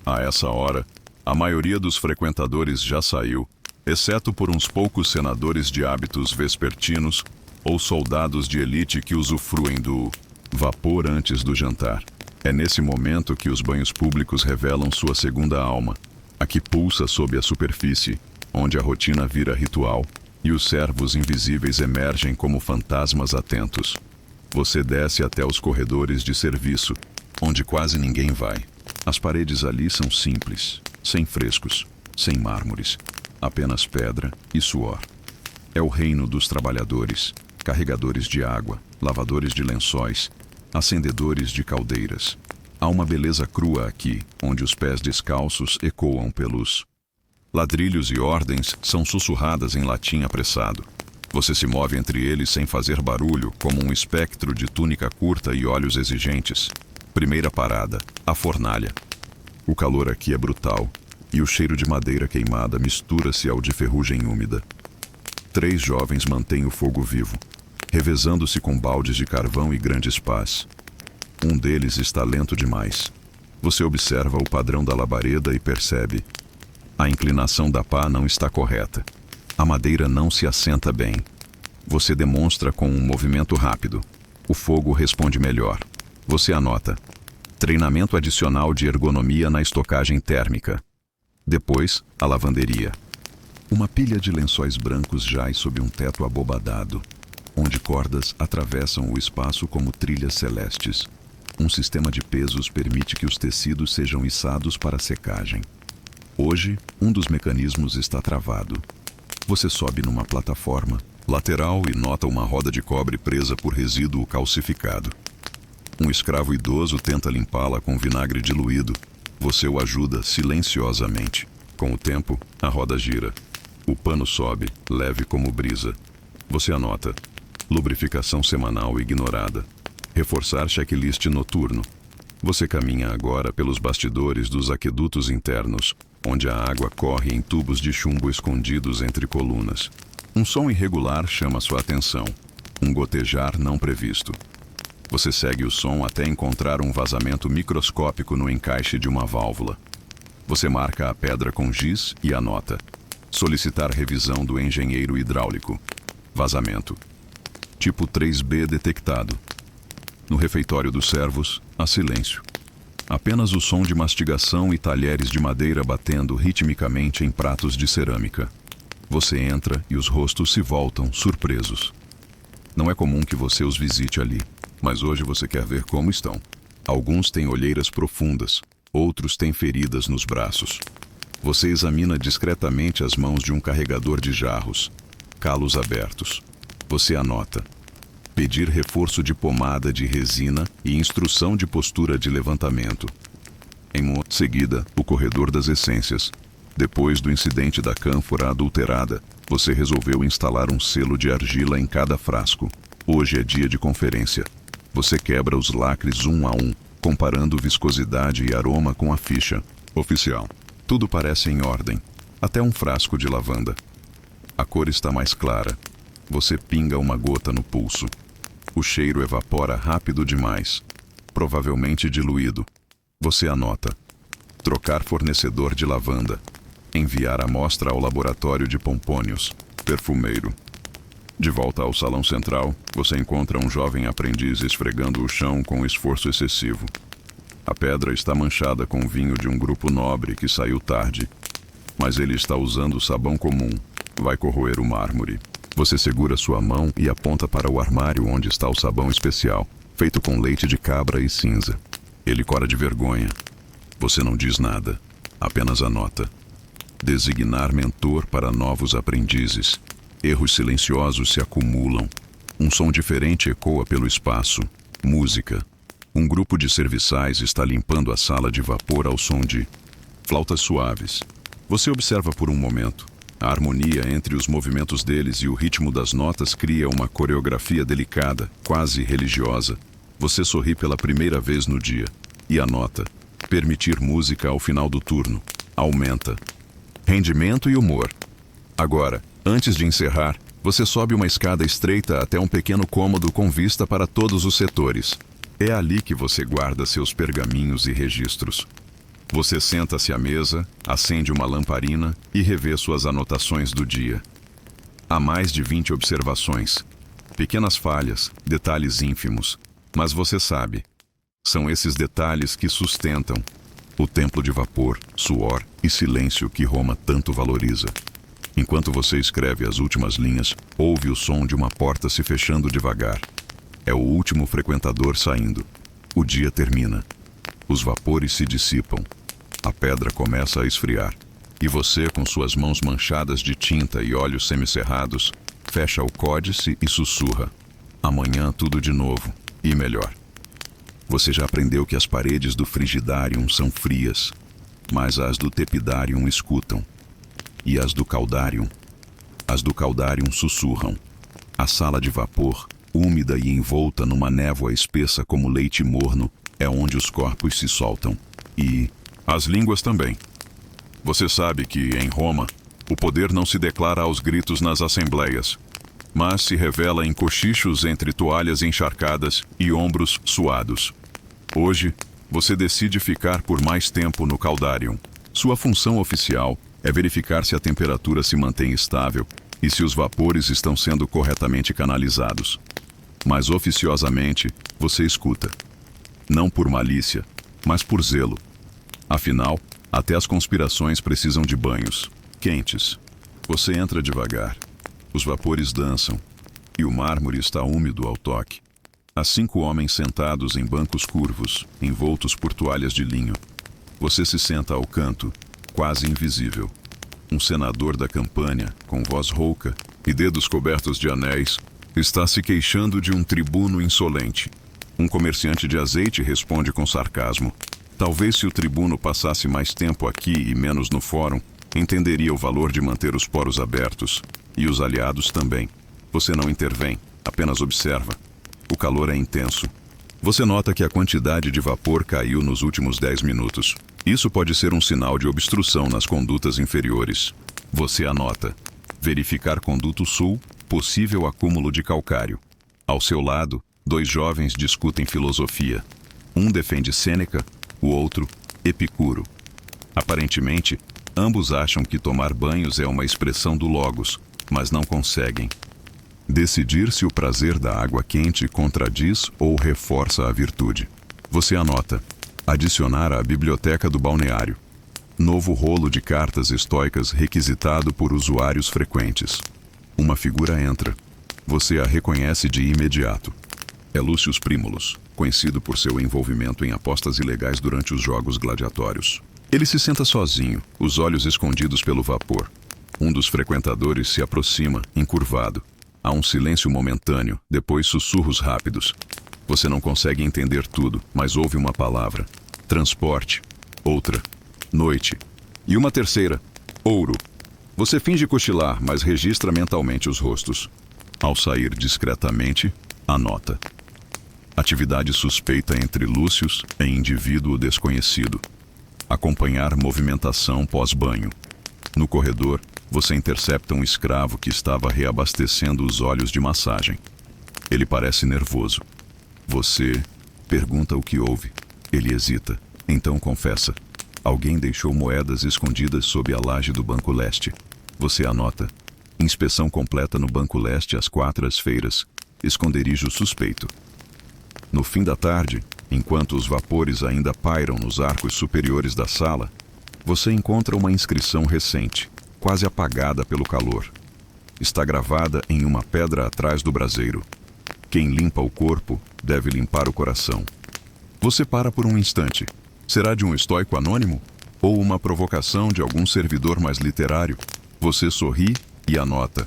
A essa hora, a maioria dos frequentadores já saiu, exceto por uns poucos senadores de hábitos vespertinos ou soldados de elite que usufruem do vapor antes do jantar. É nesse momento que os banhos públicos revelam sua segunda alma, a que pulsa sob a superfície, onde a rotina vira ritual e os servos invisíveis emergem como fantasmas atentos. Você desce até os corredores de serviço, onde quase ninguém vai. As paredes ali são simples, sem frescos, sem mármores, apenas pedra e suor. É o reino dos trabalhadores, carregadores de água, lavadores de lençóis, acendedores de caldeiras. Há uma beleza crua aqui, onde os pés descalços ecoam pelos ladrilhos e ordens são sussurradas em latim apressado. Você se move entre eles sem fazer barulho, como um espectro de túnica curta e olhos exigentes. Primeira parada, a fornalha. O calor aqui é brutal, e o cheiro de madeira queimada mistura-se ao de ferrugem úmida. 3 jovens mantêm o fogo vivo, revezando-se com baldes de carvão e grandes pás. Um deles está lento demais. Você observa o padrão da labareda e percebe: a inclinação da pá não está correta. A madeira não se assenta bem. Você demonstra com um movimento rápido. O fogo responde melhor. Você anota: treinamento adicional de ergonomia na estocagem térmica. Depois, a lavanderia. Uma pilha de lençóis brancos jaz sob um teto abobadado, onde cordas atravessam o espaço como trilhas celestes. Um sistema de pesos permite que os tecidos sejam içados para secagem. Hoje, um dos mecanismos está travado. Você sobe numa plataforma lateral e nota uma roda de cobre presa por resíduo calcificado. Um escravo idoso tenta limpá-la com vinagre diluído. Você o ajuda silenciosamente. Com o tempo, a roda gira. O pano sobe, leve como brisa. Você anota: lubrificação semanal ignorada. Reforçar checklist noturno. Você caminha agora pelos bastidores dos aquedutos internos, onde a água corre em tubos de chumbo escondidos entre colunas. Um som irregular chama sua atenção. Um gotejar não previsto. Você segue o som até encontrar um vazamento microscópico no encaixe de uma válvula. Você marca a pedra com giz e anota: solicitar revisão do engenheiro hidráulico. Vazamento. Tipo 3B detectado. No refeitório dos servos, há silêncio. Apenas o som de mastigação e talheres de madeira batendo ritmicamente em pratos de cerâmica. Você entra e os rostos se voltam, surpresos. Não é comum que você os visite ali, mas hoje você quer ver como estão. Alguns têm olheiras profundas, outros têm feridas nos braços. Você examina discretamente as mãos de um carregador de jarros, calos abertos. Você anota: pedir reforço de pomada de resina e instrução de postura de levantamento. Em seguida, o corredor das essências. Depois do incidente da cânfora adulterada, você resolveu instalar um selo de argila em cada frasco. Hoje é dia de conferência. Você quebra os lacres um a um, comparando viscosidade e aroma com a ficha oficial. Tudo parece em ordem, até um frasco de lavanda. A cor está mais clara. Você pinga uma gota no pulso. O cheiro evapora rápido demais, provavelmente diluído. Você anota: trocar fornecedor de lavanda. Enviar a amostra ao laboratório de Pompônios, perfumeiro. De volta ao salão central, você encontra um jovem aprendiz esfregando o chão com esforço excessivo. A pedra está manchada com vinho de um grupo nobre que saiu tarde, mas ele está usando sabão comum. Vai corroer o mármore. Você segura sua mão e aponta para o armário onde está o sabão especial, feito com leite de cabra e cinza. Ele cora de vergonha. Você não diz nada, apenas anota. Designar mentor para novos aprendizes. Erros silenciosos se acumulam. Um som diferente ecoa pelo espaço. Música. Um grupo de serviçais está limpando a sala de vapor ao som de flautas suaves. Você observa por um momento. A harmonia entre os movimentos deles e o ritmo das notas cria uma coreografia delicada, quase religiosa. Você sorri pela primeira vez no dia. E anota. Permitir música ao final do turno. Aumenta. Rendimento e humor. Agora, antes de encerrar, você sobe uma escada estreita até um pequeno cômodo com vista para todos os setores. É ali que você guarda seus pergaminhos e registros. Você senta-se à mesa, acende uma lamparina e revê suas anotações do dia. Há mais de 20 observações. Pequenas falhas, detalhes ínfimos. Mas você sabe, são esses detalhes que sustentam o templo de vapor, suor e silêncio que Roma tanto valoriza. Enquanto você escreve as últimas linhas, ouve o som de uma porta se fechando devagar. É o último frequentador saindo. O dia termina. Os vapores se dissipam. A pedra começa a esfriar. E você, com suas mãos manchadas de tinta e olhos semicerrados, fecha o códice e sussurra. Amanhã tudo de novo, e melhor. Você já aprendeu que as paredes do Frigidarium são frias, mas as do Tepidarium escutam. E as do Caldarium? As do Caldarium sussurram. A sala de vapor, úmida e envolta numa névoa espessa como leite morno, é onde os corpos se soltam. E as línguas também. Você sabe que, em Roma, o poder não se declara aos gritos nas assembleias, mas se revela em cochichos entre toalhas encharcadas e ombros suados. Hoje, você decide ficar por mais tempo no Caldarium. Sua função oficial é verificar se a temperatura se mantém estável e se os vapores estão sendo corretamente canalizados. Mas oficiosamente, você escuta. Não por malícia, mas por zelo. Afinal, até as conspirações precisam de banhos quentes. Você entra devagar. Os vapores dançam e o mármore está úmido ao toque. Há 5 homens sentados em bancos curvos, envoltos por toalhas de linho. Você se senta ao canto, quase invisível. Um senador da campanha, com voz rouca e dedos cobertos de anéis, está se queixando de um tribuno insolente. Um comerciante de azeite responde com sarcasmo. Talvez se o tribuno passasse mais tempo aqui e menos no fórum, entenderia o valor de manter os poros abertos. E os aliados também. Você não intervém, apenas observa. O calor é intenso. Você nota que a quantidade de vapor caiu nos últimos 10 minutos. Isso pode ser um sinal de obstrução nas condutas inferiores. Você anota. Verificar conduto sul, possível acúmulo de calcário. Ao seu lado, 2 jovens discutem filosofia. Um defende Sêneca, o outro, Epicuro. Aparentemente, ambos acham que tomar banhos é uma expressão do logos, mas não conseguem decidir se o prazer da água quente contradiz ou reforça a virtude. Você anota. Adicionar à biblioteca do balneário. Novo rolo de cartas estoicas requisitado por usuários frequentes. Uma figura entra. Você a reconhece de imediato. É Lúcio Prímulos, conhecido por seu envolvimento em apostas ilegais durante os jogos gladiatórios. Ele se senta sozinho, os olhos escondidos pelo vapor. Um dos frequentadores se aproxima, encurvado. Há um silêncio momentâneo, depois sussurros rápidos. Você não consegue entender tudo, mas ouve uma palavra. Transporte. Outra. Noite. E uma terceira. Ouro. Você finge cochilar, mas registra mentalmente os rostos. Ao sair discretamente, anota. Atividade suspeita entre Lúcius e indivíduo desconhecido. Acompanhar movimentação pós-banho. No corredor, você intercepta um escravo que estava reabastecendo os olhos de massagem. Ele parece nervoso. Você pergunta o que houve. Ele hesita. Então confessa. Alguém deixou moedas escondidas sob a laje do Banco Leste. Você anota. Inspeção completa no Banco Leste às 4:00. Esconderijo suspeito. No fim da tarde, enquanto os vapores ainda pairam nos arcos superiores da sala, você encontra uma inscrição recente, quase apagada pelo calor. Está gravada em uma pedra atrás do braseiro. Quem limpa o corpo deve limpar o coração. Você para por um instante. Será de um estoico anônimo? Ou uma provocação de algum servidor mais literário? Você sorri e anota.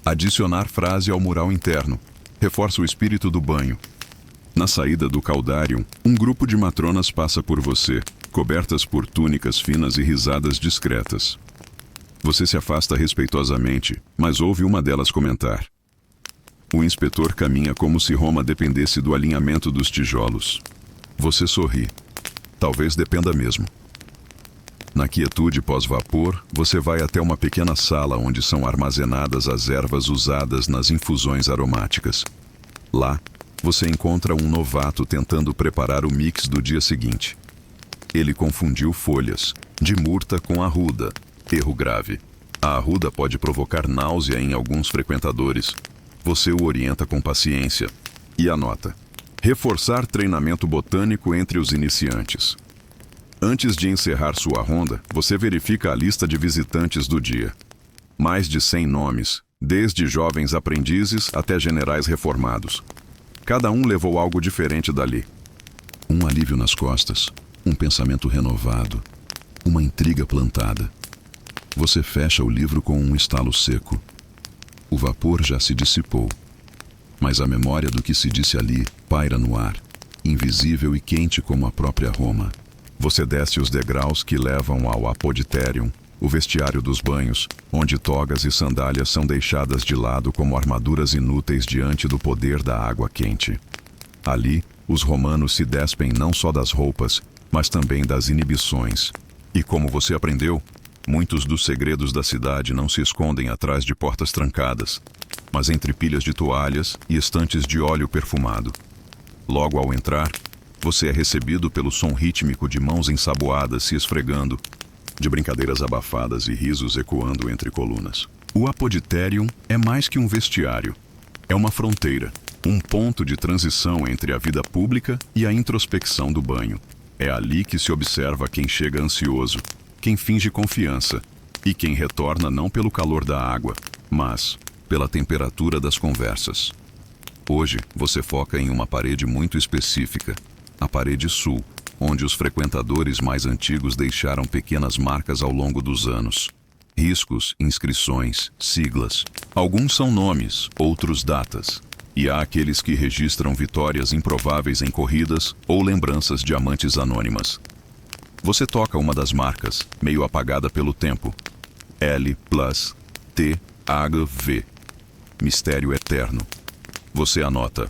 Adicionar frase ao mural interno. Reforça o espírito do banho. Na saída do Caldarium, um grupo de matronas passa por você, cobertas por túnicas finas e risadas discretas. Você se afasta respeitosamente, mas ouve uma delas comentar. O inspetor caminha como se Roma dependesse do alinhamento dos tijolos. Você sorri. Talvez dependa mesmo. Na quietude pós-vapor, você vai até uma pequena sala onde são armazenadas as ervas usadas nas infusões aromáticas. Lá, você encontra um novato tentando preparar o mix do dia seguinte. Ele confundiu folhas de murta com arruda. Erro grave. A arruda pode provocar náusea em alguns frequentadores. Você o orienta com paciência e anota. Reforçar treinamento botânico entre os iniciantes. Antes de encerrar sua ronda, você verifica a lista de visitantes do dia. Mais de 100 nomes, desde jovens aprendizes até generais reformados. Cada um levou algo diferente dali. Um alívio nas costas, um pensamento renovado, uma intriga plantada. Você fecha o livro com um estalo seco. O vapor já se dissipou, mas a memória do que se disse ali paira no ar, invisível e quente como a própria Roma. Você desce os degraus que levam ao Apoditerium, o vestiário dos banhos, onde togas e sandálias são deixadas de lado como armaduras inúteis diante do poder da água quente. Ali, os romanos se despem não só das roupas, mas também das inibições. E como você aprendeu, muitos dos segredos da cidade não se escondem atrás de portas trancadas, mas entre pilhas de toalhas e estantes de óleo perfumado. Logo ao entrar, você é recebido pelo som rítmico de mãos ensaboadas se esfregando, de brincadeiras abafadas e risos ecoando entre colunas. O Apoditerium é mais que um vestiário. É uma fronteira, um ponto de transição entre a vida pública e a introspecção do banho. É ali que se observa quem chega ansioso, quem finge confiança e quem retorna não pelo calor da água, mas pela temperatura das conversas. Hoje, você foca em uma parede muito específica, a parede sul, onde os frequentadores mais antigos deixaram pequenas marcas ao longo dos anos. Riscos, inscrições, siglas. Alguns são nomes, outros datas. E há aqueles que registram vitórias improváveis em corridas ou lembranças de amantes anônimas. Você toca uma das marcas, meio apagada pelo tempo. L+T-H-V. Mistério eterno. Você anota.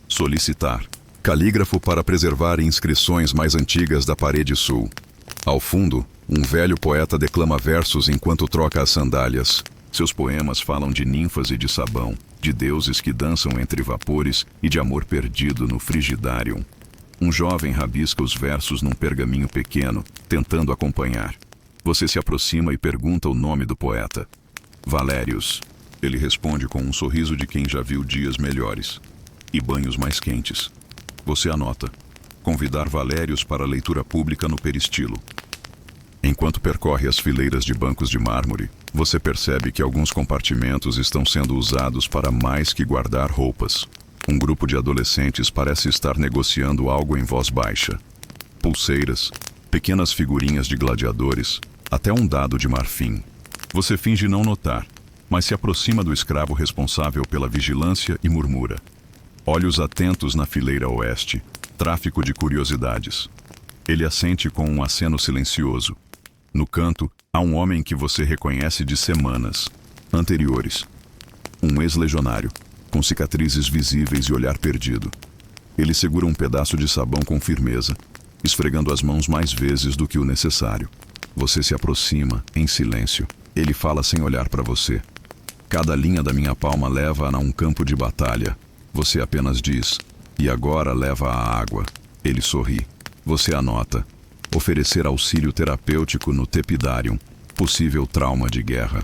Solicitar. Calígrafo para preservar inscrições mais antigas da parede sul. Ao fundo, um velho poeta declama versos enquanto troca as sandálias. Seus poemas falam de ninfas e de sabão, de deuses que dançam entre vapores e de amor perdido no Frigidarium. Um jovem rabisca os versos num pergaminho pequeno, tentando acompanhar. Você se aproxima e pergunta o nome do poeta. Valérius. Ele responde com um sorriso de quem já viu dias melhores e banhos mais quentes. Você anota. Convidar Valérius para leitura pública no peristilo. Enquanto percorre as fileiras de bancos de mármore, você percebe que alguns compartimentos estão sendo usados para mais que guardar roupas. Um grupo de adolescentes parece estar negociando algo em voz baixa. Pulseiras, pequenas figurinhas de gladiadores, até um dado de marfim. Você finge não notar, mas se aproxima do escravo responsável pela vigilância e murmura. Olhos atentos na fileira oeste. Tráfico de curiosidades. Ele assente com um aceno silencioso. No canto, há um homem que você reconhece de semanas anteriores. Um ex-legionário, com cicatrizes visíveis e olhar perdido. Ele segura um pedaço de sabão com firmeza, esfregando as mãos mais vezes do que o necessário. Você se aproxima, em silêncio. Ele fala sem olhar para você. Cada linha da minha palma leva a um campo de batalha. Você apenas diz, e agora leva a água. Ele sorri. Você anota. Oferecer auxílio terapêutico no Tepidarium. Possível trauma de guerra.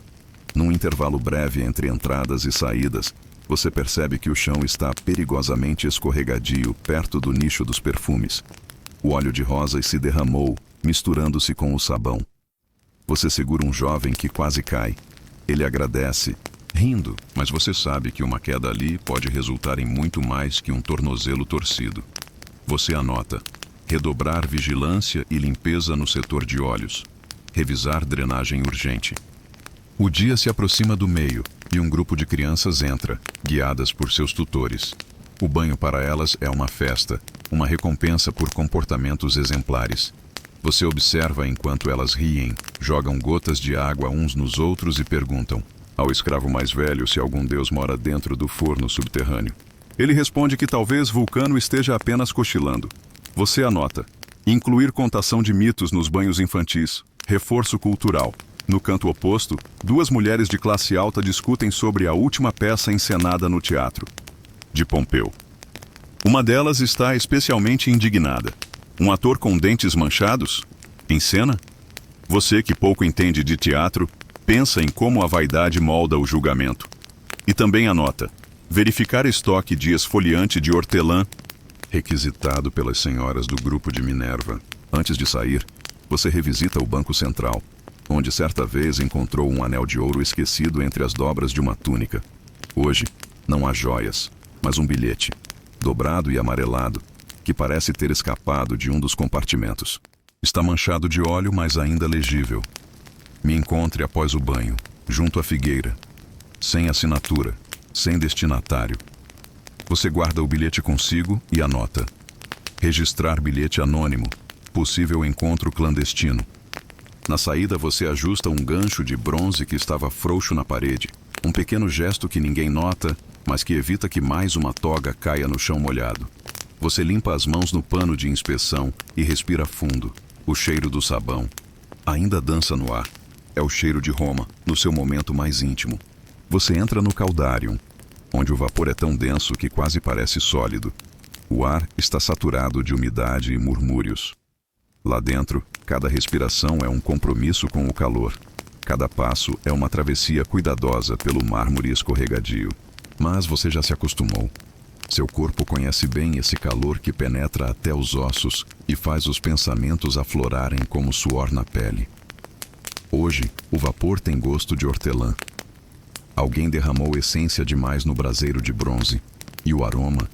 Num intervalo breve entre entradas e saídas, você percebe que o chão está perigosamente escorregadio perto do nicho dos perfumes. O óleo de rosas se derramou, misturando-se com o sabão. Você segura um jovem que quase cai. Ele agradece, rindo, mas você sabe que uma queda ali pode resultar em muito mais que um tornozelo torcido. Você anota. Redobrar vigilância e limpeza no setor de óleos. Revisar drenagem urgente. O dia se aproxima do meio e um grupo de crianças entra, guiadas por seus tutores. O banho para elas é uma festa, uma recompensa por comportamentos exemplares. Você observa enquanto elas riem, jogam gotas de água uns nos outros e perguntam ao escravo mais velho se algum deus mora dentro do forno subterrâneo. Ele responde que talvez Vulcano esteja apenas cochilando. Você anota: incluir contação de mitos nos banhos infantis, reforço cultural. No canto oposto, duas mulheres de classe alta discutem sobre a última peça encenada no teatro de Pompeu. Uma delas está especialmente indignada. Um ator com dentes manchados? Em cena? Você, que pouco entende de teatro, pensa em como a vaidade molda o julgamento. E também anota: verificar estoque de esfoliante de hortelã, requisitado pelas senhoras do grupo de Minerva. Antes de sair, você revisita o Banco Central, onde certa vez encontrou um anel de ouro esquecido entre as dobras de uma túnica. Hoje, não há joias, mas um bilhete, dobrado e amarelado, que parece ter escapado de um dos compartimentos. Está manchado de óleo, mas ainda legível. Me encontre após o banho, junto à figueira. Sem assinatura, sem destinatário. Você guarda o bilhete consigo e anota: registrar bilhete anônimo, possível encontro clandestino. Na saída você ajusta um gancho de bronze que estava frouxo na parede. Um pequeno gesto que ninguém nota, mas que evita que mais uma toga caia no chão molhado. Você limpa as mãos no pano de inspeção e respira fundo. O cheiro do sabão ainda dança no ar. É o cheiro de Roma, no seu momento mais íntimo. Você entra no Caldarium, onde o vapor é tão denso que quase parece sólido. O ar está saturado de umidade e murmúrios. Lá dentro, cada respiração é um compromisso com o calor. Cada passo é uma travessia cuidadosa pelo mármore escorregadio. Mas você já se acostumou. Seu corpo conhece bem esse calor que penetra até os ossos e faz os pensamentos aflorarem como suor na pele. Hoje, o vapor tem gosto de hortelã. Alguém derramou essência demais no braseiro de bronze, e o aroma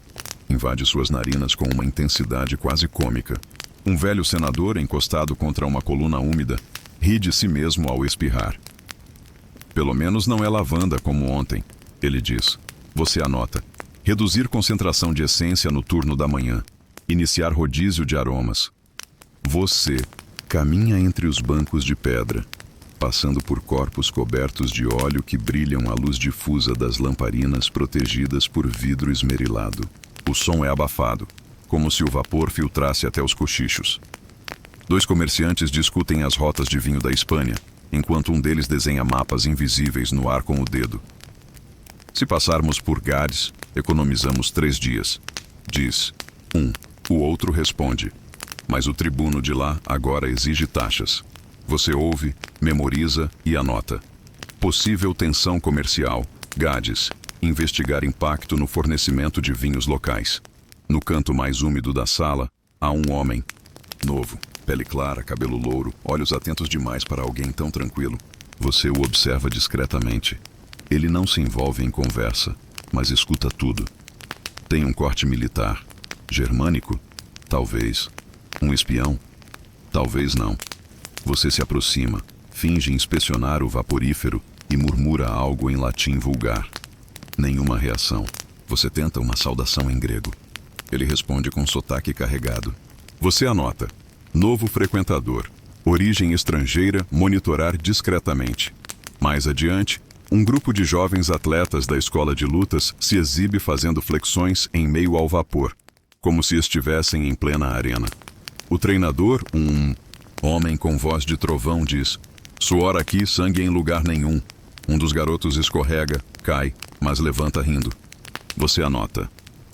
invade suas narinas com uma intensidade quase cômica. Um velho senador, encostado contra uma coluna úmida, ri de si mesmo ao espirrar. Pelo menos não é lavanda como ontem, ele diz. Você anota: reduzir concentração de essência no turno da manhã. Iniciar rodízio de aromas. Você caminha entre os bancos de pedra, passando por corpos cobertos de óleo que brilham à luz difusa das lamparinas protegidas por vidro esmerilado. O som é abafado, como se o vapor filtrasse até os cochichos. Dois comerciantes discutem as rotas de vinho da Espanha, enquanto um deles desenha mapas invisíveis no ar com o dedo. Se passarmos por Gades, economizamos 3 dias, diz um. O outro responde: mas o tribuno de lá agora exige taxas. Você ouve, memoriza e anota: possível tensão comercial, Gades, investigar impacto no fornecimento de vinhos locais. No canto mais úmido da sala, há um homem, novo, pele clara, cabelo louro, olhos atentos demais para alguém tão tranquilo. Você o observa discretamente. Ele não se envolve em conversa, mas escuta tudo. Tem um corte militar. Germânico? Talvez. Um espião? Talvez não. Você se aproxima, finge inspecionar o vaporífero e murmura algo em latim vulgar. Nenhuma reação. Você tenta uma saudação em grego. Ele responde com sotaque carregado. Você anota: novo frequentador. Origem estrangeira, monitorar discretamente. Mais adiante, um grupo de jovens atletas da escola de lutas se exibe fazendo flexões em meio ao vapor, como se estivessem em plena arena. O treinador, um homem com voz de trovão, diz: suor aqui, sangue em lugar nenhum. Um dos garotos escorrega, cai, mas levanta rindo. Você anota: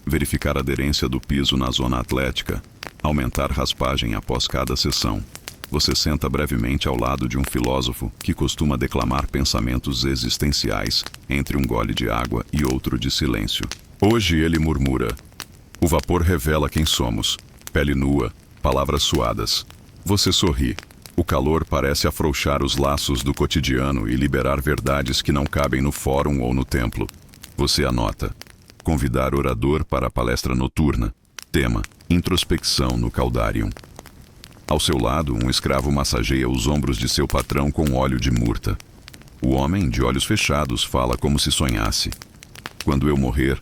verificar a aderência do piso na zona atlética, aumentar raspagem após cada sessão. Você senta brevemente ao lado de um filósofo que costuma declamar pensamentos existenciais entre um gole de água e outro de silêncio. Hoje ele murmura: o vapor revela quem somos. Pele nua, palavras suadas. Você sorri. O calor parece afrouxar os laços do cotidiano e liberar verdades que não cabem no fórum ou no templo. Você anota: convidar orador para a palestra noturna. Tema: introspecção no Caldarium. Ao seu lado, um escravo massageia os ombros de seu patrão com óleo de murta. O homem, de olhos fechados, fala como se sonhasse. Quando eu morrer,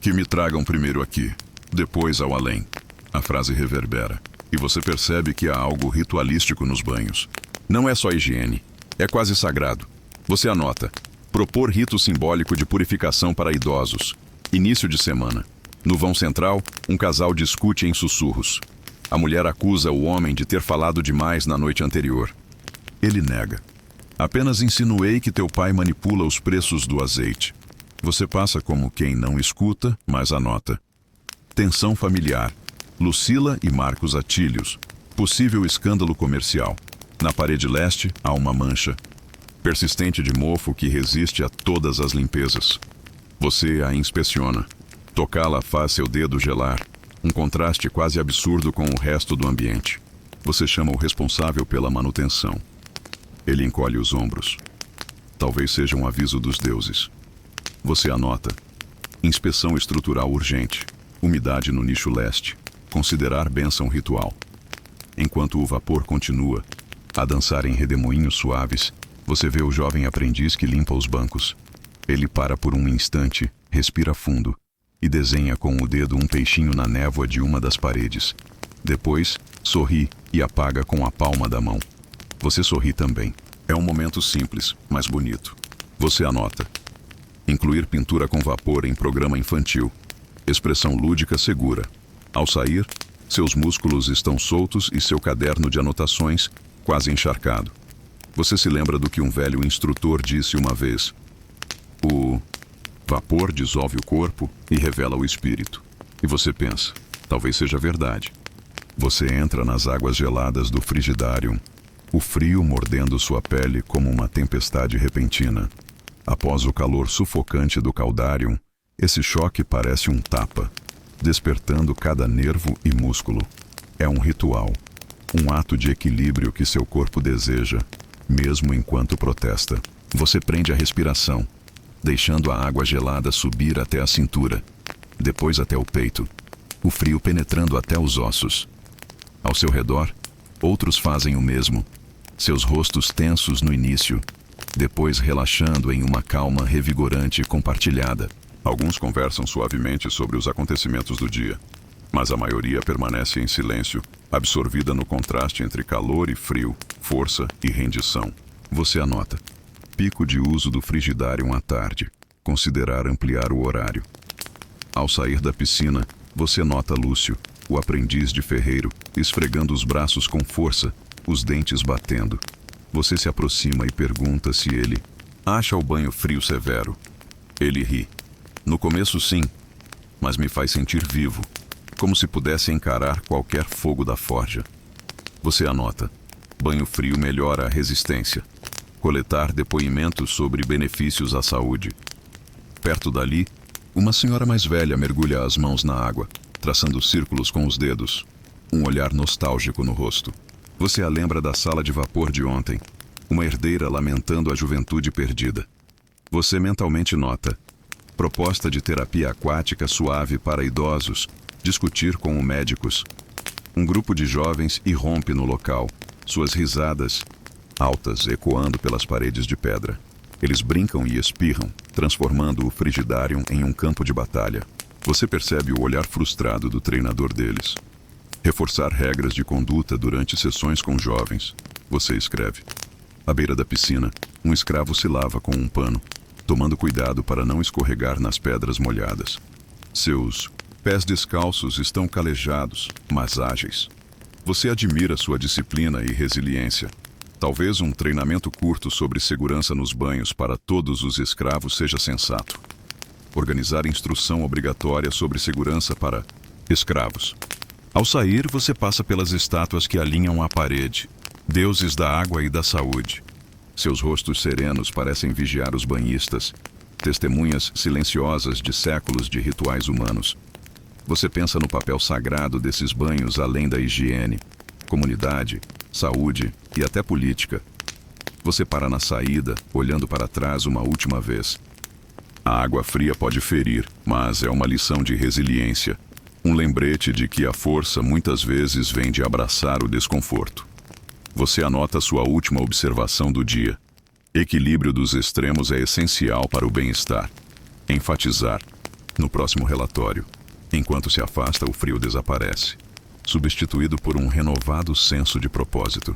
que me tragam primeiro aqui, depois ao além. A frase reverbera, e você percebe que há algo ritualístico nos banhos. Não é só higiene, é quase sagrado. Você anota: propor rito simbólico de purificação para idosos. Início de semana. No vão central, um casal discute em sussurros. A mulher acusa o homem de ter falado demais na noite anterior. Ele nega. Apenas insinuei que teu pai manipula os preços do azeite. Você passa como quem não escuta, mas anota. Tensão familiar. Lucila e Marcos Atílios. Possível escândalo comercial. Na parede leste, há uma mancha persistente de mofo que resiste a todas as limpezas. Você a inspeciona. Tocá-la faz seu dedo gelar. Um contraste quase absurdo com o resto do ambiente. Você chama o responsável pela manutenção. Ele encolhe os ombros. Talvez seja um aviso dos deuses. Você anota: inspeção estrutural urgente. Umidade no nicho leste. Considerar bênção ritual. Enquanto o vapor continua a dançar em redemoinhos suaves, você vê o jovem aprendiz que limpa os bancos. Ele para por um instante, respira fundo e desenha com o dedo um peixinho na névoa de uma das paredes. Depois, sorri e apaga com a palma da mão. Você sorri também. É um momento simples, mas bonito. Você anota: incluir pintura com vapor em programa infantil. Expressão lúdica segura. Ao sair, seus músculos estão soltos e seu caderno de anotações quase encharcado. Você se lembra do que um velho instrutor disse uma vez: o vapor dissolve o corpo e revela o espírito. E você pensa: talvez seja verdade. Você entra nas águas geladas do Frigidárium, o frio mordendo sua pele como uma tempestade repentina. Após o calor sufocante do Caldarium, esse choque parece um tapa, despertando cada nervo e músculo. É um ritual, um ato de equilíbrio que seu corpo deseja, mesmo enquanto protesta. Você prende a respiração, deixando a água gelada subir até a cintura, depois até o peito, o frio penetrando até os ossos. Ao seu redor, outros fazem o mesmo, seus rostos tensos no início, depois relaxando em uma calma revigorante compartilhada. Alguns conversam suavemente sobre os acontecimentos do dia, mas a maioria permanece em silêncio, absorvida no contraste entre calor e frio, força e rendição. Você anota: pico de uso do Frigidárium à tarde. Considerar ampliar o horário. Ao sair da piscina, você nota Lúcio, o aprendiz de ferreiro, esfregando os braços com força, os dentes batendo. Você se aproxima e pergunta se ele acha o banho frio severo. Ele ri. No começo, sim, mas me faz sentir vivo, como se pudesse encarar qualquer fogo da forja. Você anota: banho frio melhora a resistência. Coletar depoimentos sobre benefícios à saúde. Perto dali, uma senhora mais velha mergulha as mãos na água, traçando círculos com os dedos, um olhar nostálgico no rosto. Você a lembra da sala de vapor de ontem, uma herdeira lamentando a juventude perdida. Você mentalmente nota: proposta de terapia aquática suave para idosos, discutir com médicos. Um grupo de jovens irrompe no local, suas risadas altas ecoando pelas paredes de pedra. Eles brincam e espirram, transformando o Frigidárium em um campo de batalha. Você percebe o olhar frustrado do treinador deles. Reforçar regras de conduta durante sessões com jovens. Você escreve. À beira da piscina, um escravo se lava com um pano, tomando cuidado para não escorregar nas pedras molhadas. Seus pés descalços estão calejados, mas ágeis. Você admira sua disciplina e resiliência. Talvez um treinamento curto sobre segurança nos banhos para todos os escravos seja sensato. Organizar instrução obrigatória sobre segurança para escravos. Ao sair, você passa pelas estátuas que alinham a parede, deuses da água e da saúde. Seus rostos serenos parecem vigiar os banhistas, testemunhas silenciosas de séculos de rituais humanos. Você pensa no papel sagrado desses banhos além da higiene, comunidade, saúde e até política. Você para na saída, olhando para trás uma última vez. A água fria pode ferir, mas é uma lição de resiliência. Um lembrete de que a força muitas vezes vem de abraçar o desconforto. Você anota sua última observação do dia. Equilíbrio dos extremos é essencial para o bem-estar. Enfatizar. No próximo relatório. Enquanto se afasta, o frio desaparece, substituído por um renovado senso de propósito.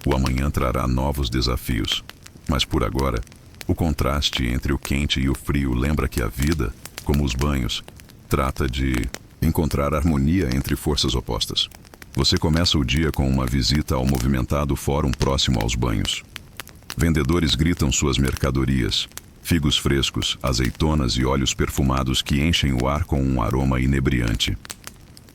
O amanhã trará novos desafios, mas por agora, o contraste entre o quente e o frio lembra que a vida, como os banhos, trata de encontrar harmonia entre forças opostas. Você começa o dia com uma visita ao movimentado fórum próximo aos banhos. Vendedores gritam suas mercadorias, figos frescos, azeitonas e óleos perfumados que enchem o ar com um aroma inebriante.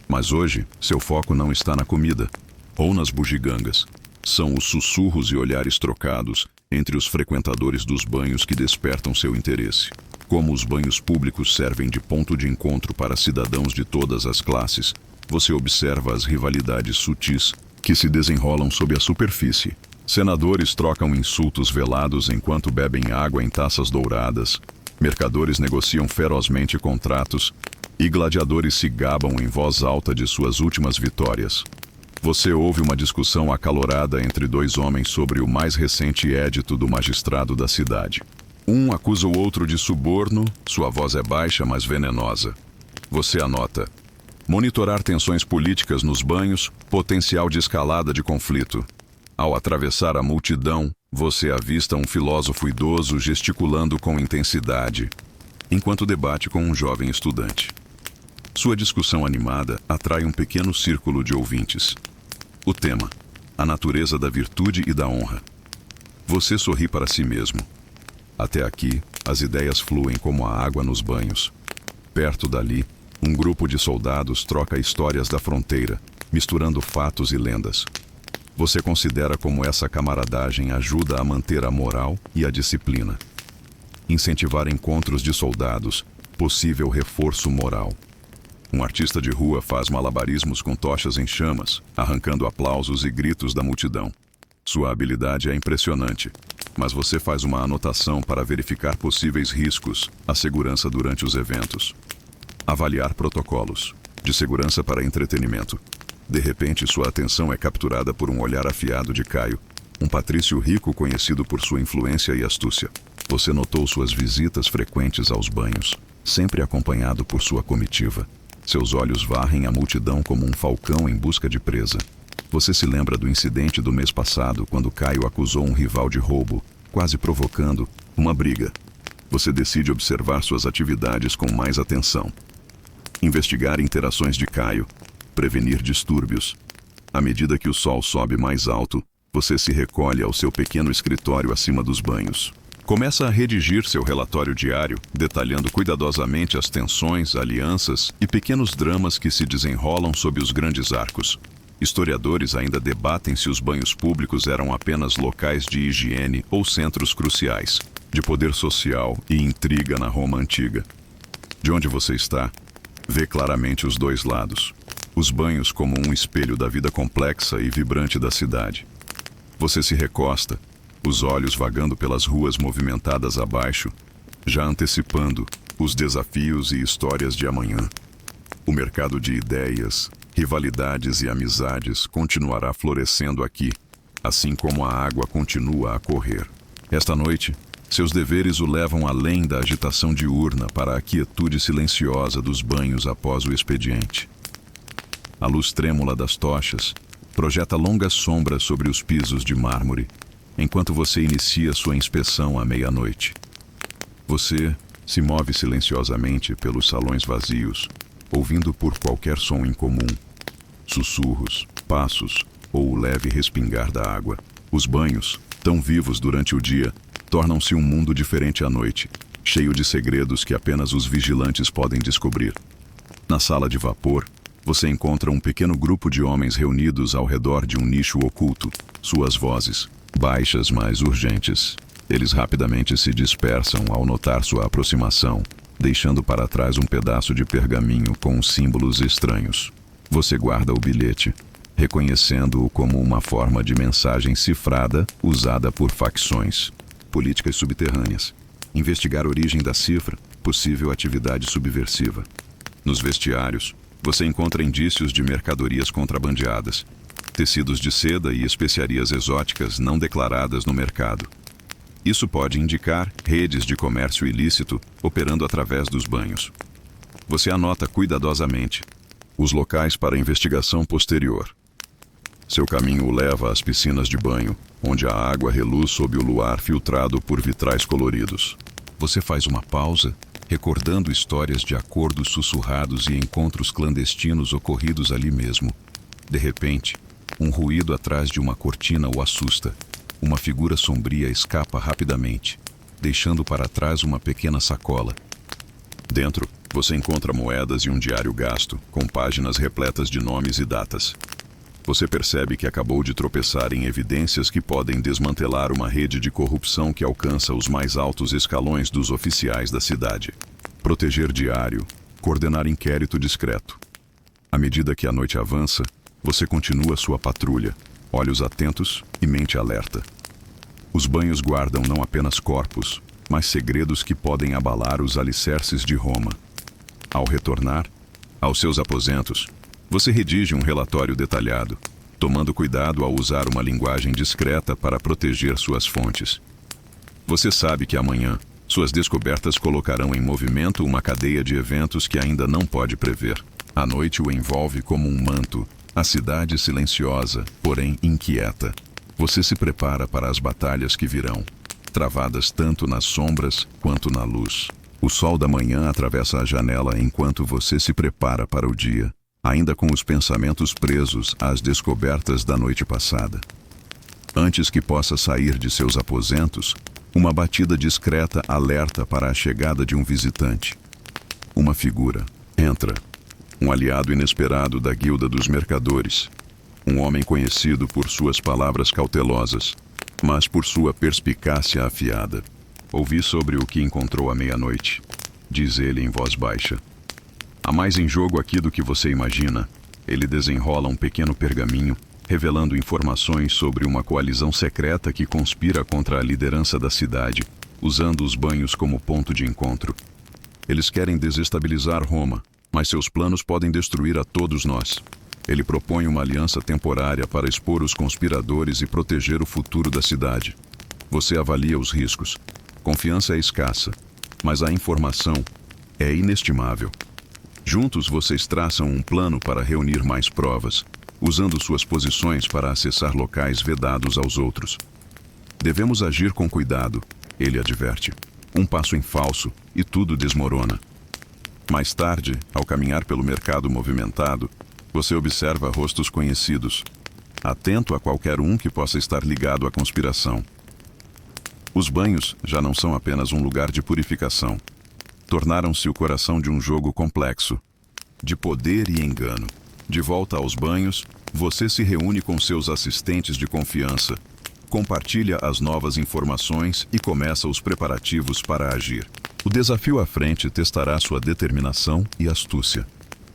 Mas hoje, seu foco não está na comida, ou nas bugigangas. São os sussurros e olhares trocados entre os frequentadores dos banhos que despertam seu interesse. Como os banhos públicos servem de ponto de encontro para cidadãos de todas as classes, você observa as rivalidades sutis que se desenrolam sob a superfície. Senadores trocam insultos velados enquanto bebem água em taças douradas, mercadores negociam ferozmente contratos e gladiadores se gabam em voz alta de suas últimas vitórias. Você ouve uma discussão acalorada entre dois homens sobre o mais recente édito do magistrado da cidade. Um acusa o outro de suborno, sua voz é baixa, mas venenosa. Você anota. Monitorar tensões políticas nos banhos, potencial de escalada de conflito. Ao atravessar a multidão, você avista um filósofo idoso gesticulando com intensidade, enquanto debate com um jovem estudante. Sua discussão animada atrai um pequeno círculo de ouvintes. O tema: a natureza da virtude e da honra. Você sorri para si mesmo. Até aqui, as ideias fluem como a água nos banhos. Perto dali, um grupo de soldados troca histórias da fronteira, misturando fatos e lendas. Você considera como essa camaradagem ajuda a manter a moral e a disciplina. Incentivar encontros de soldados, possível reforço moral. Um artista de rua faz malabarismos com tochas em chamas, arrancando aplausos e gritos da multidão. Sua habilidade é impressionante, mas você faz uma anotação para verificar possíveis riscos à segurança durante os eventos. Avaliar protocolos de segurança para entretenimento. De repente, sua atenção é capturada por um olhar afiado de Caio, um patrício rico conhecido por sua influência e astúcia. Você notou suas visitas frequentes aos banhos, sempre acompanhado por sua comitiva. Seus olhos varrem a multidão como um falcão em busca de presa. Você se lembra do incidente do mês passado, quando Caio acusou um rival de roubo, quase provocando uma briga. Você decide observar suas atividades com mais atenção. Investigar interações de Caio. Prevenir distúrbios. À medida que o sol sobe mais alto, você se recolhe ao seu pequeno escritório acima dos banhos. Começa a redigir seu relatório diário, detalhando cuidadosamente as tensões, alianças e pequenos dramas que se desenrolam sob os grandes arcos. Historiadores ainda debatem se os banhos públicos eram apenas locais de higiene ou centros cruciais, de poder social e intriga na Roma antiga. De onde você está, vê claramente os dois lados. Os banhos como um espelho da vida complexa e vibrante da cidade. Você se recosta, os olhos vagando pelas ruas movimentadas abaixo, já antecipando os desafios e histórias de amanhã. O mercado de ideias, rivalidades e amizades continuará florescendo aqui, assim como a água continua a correr. Esta noite, seus deveres o levam além da agitação diurna para a quietude silenciosa dos banhos após o expediente. A luz trêmula das tochas projeta longas sombras sobre os pisos de mármore, enquanto você inicia sua inspeção à meia-noite. Você se move silenciosamente pelos salões vazios, ouvindo por qualquer som incomum, sussurros, passos ou o leve respingar da água. Os banhos, tão vivos durante o dia, tornam-se um mundo diferente à noite, cheio de segredos que apenas os vigilantes podem descobrir. Na sala de vapor, você encontra um pequeno grupo de homens reunidos ao redor de um nicho oculto, suas vozes, baixas mas urgentes. Eles rapidamente se dispersam ao notar sua aproximação, deixando para trás um pedaço de pergaminho com símbolos estranhos. Você guarda o bilhete, reconhecendo-o como uma forma de mensagem cifrada usada por facções. Políticas subterrâneas. Investigar a origem da cifra, possível atividade subversiva. Nos vestiários, Você encontra indícios de mercadorias contrabandeadas, tecidos de seda e especiarias exóticas não declaradas no mercado. Isso pode indicar redes de comércio ilícito operando através dos banhos. Você anota cuidadosamente os locais para investigação posterior. Seu caminho o leva às piscinas de banho, onde a água reluz sob o luar filtrado por vitrais coloridos. Você faz uma pausa, recordando histórias de acordos sussurrados e encontros clandestinos ocorridos ali mesmo. De repente, um ruído atrás de uma cortina o assusta. Uma figura sombria escapa rapidamente, deixando para trás uma pequena sacola. Dentro, você encontra moedas e um diário gasto, com páginas repletas de nomes e datas. Você percebe que acabou de tropeçar em evidências que podem desmantelar uma rede de corrupção que alcança os mais altos escalões dos oficiais da cidade. Proteger diário, coordenar inquérito discreto. À medida que a noite avança, você continua sua patrulha, olhos atentos e mente alerta. Os banhos guardam não apenas corpos, mas segredos que podem abalar os alicerces de Roma. Ao retornar aos seus aposentos, você redige um relatório detalhado, tomando cuidado ao usar uma linguagem discreta para proteger suas fontes. Você sabe que amanhã, suas descobertas colocarão em movimento uma cadeia de eventos que ainda não pode prever. A noite o envolve como um manto, a cidade silenciosa, porém inquieta. Você se prepara para as batalhas que virão, travadas tanto nas sombras quanto na luz. O sol da manhã atravessa a janela enquanto você se prepara para o dia, ainda com os pensamentos presos às descobertas da noite passada. Antes que possa sair de seus aposentos, uma batida discreta alerta para a chegada de um visitante. Uma figura entra, um aliado inesperado da Guilda dos Mercadores, um homem conhecido por suas palavras cautelosas, mas por sua perspicácia afiada. Ouvi sobre o que encontrou à meia-noite, diz ele em voz baixa. Há mais em jogo aqui do que você imagina. Ele desenrola um pequeno pergaminho, revelando informações sobre uma coalizão secreta que conspira contra a liderança da cidade, usando os banhos como ponto de encontro. Eles querem desestabilizar Roma, mas seus planos podem destruir a todos nós. Ele propõe uma aliança temporária para expor os conspiradores e proteger o futuro da cidade. Você avalia os riscos. Confiança é escassa, mas a informação é inestimável. Juntos vocês traçam um plano para reunir mais provas, usando suas posições para acessar locais vedados aos outros. Devemos agir com cuidado, ele adverte. Um passo em falso e tudo desmorona. Mais tarde, ao caminhar pelo mercado movimentado, você observa rostos conhecidos, atento a qualquer um que possa estar ligado à conspiração. Os banhos já não são apenas um lugar de purificação. Tornaram-se o coração de um jogo complexo, de poder e engano. De volta aos banhos, você se reúne com seus assistentes de confiança, compartilha as novas informações e começa os preparativos para agir. O desafio à frente testará sua determinação e astúcia.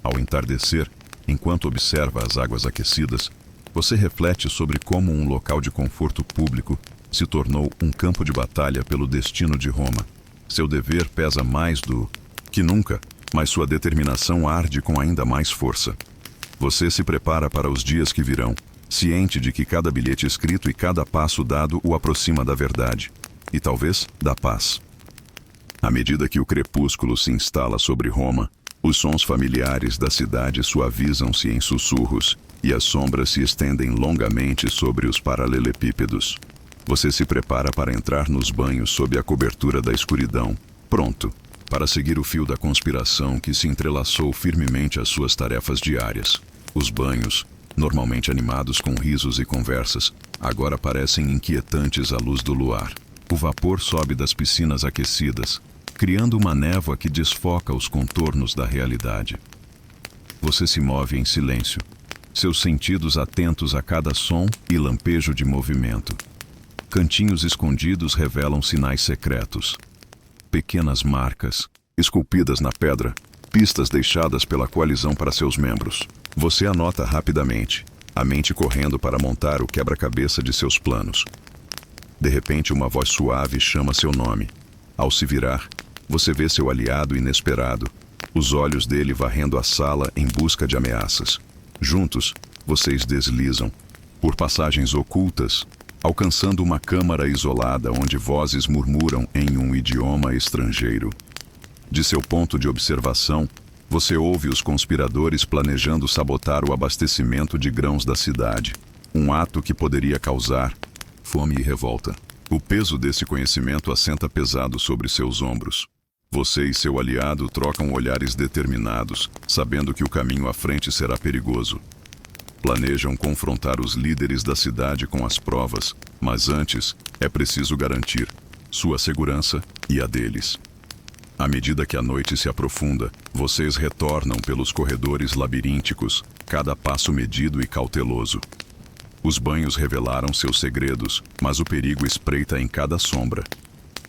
Ao entardecer, enquanto observa as águas aquecidas, você reflete sobre como um local de conforto público se tornou um campo de batalha pelo destino de Roma. Seu dever pesa mais do que nunca, mas sua determinação arde com ainda mais força. Você se prepara para os dias que virão, ciente de que cada bilhete escrito e cada passo dado o aproxima da verdade, e talvez da paz. À medida que o crepúsculo se instala sobre Roma, os sons familiares da cidade suavizam-se em sussurros, e as sombras se estendem longamente sobre os paralelepípedos. Você se prepara para entrar nos banhos sob a cobertura da escuridão, pronto para seguir o fio da conspiração que se entrelaçou firmemente às suas tarefas diárias. Os banhos, normalmente animados com risos e conversas, agora parecem inquietantes à luz do luar. O vapor sobe das piscinas aquecidas, criando uma névoa que desfoca os contornos da realidade. Você se move em silêncio, seus sentidos atentos a cada som e lampejo de movimento. Cantinhos escondidos revelam sinais secretos. Pequenas marcas, esculpidas na pedra, pistas deixadas pela coalizão para seus membros. Você anota rapidamente, a mente correndo para montar o quebra-cabeça de seus planos. De repente, uma voz suave chama seu nome. Ao se virar, você vê seu aliado inesperado, os olhos dele varrendo a sala em busca de ameaças. Juntos, vocês deslizam por passagens ocultas, alcançando uma câmara isolada onde vozes murmuram em um idioma estrangeiro. De seu ponto de observação, você ouve os conspiradores planejando sabotar o abastecimento de grãos da cidade, um ato que poderia causar fome e revolta. O peso desse conhecimento assenta pesado sobre seus ombros. Você e seu aliado trocam olhares determinados, sabendo que o caminho à frente será perigoso. Planejam confrontar os líderes da cidade com as provas, mas antes é preciso garantir sua segurança e a deles. À medida que a noite se aprofunda, vocês retornam pelos corredores labirínticos, cada passo medido e cauteloso. Os banhos revelaram seus segredos, mas o perigo espreita em cada sombra.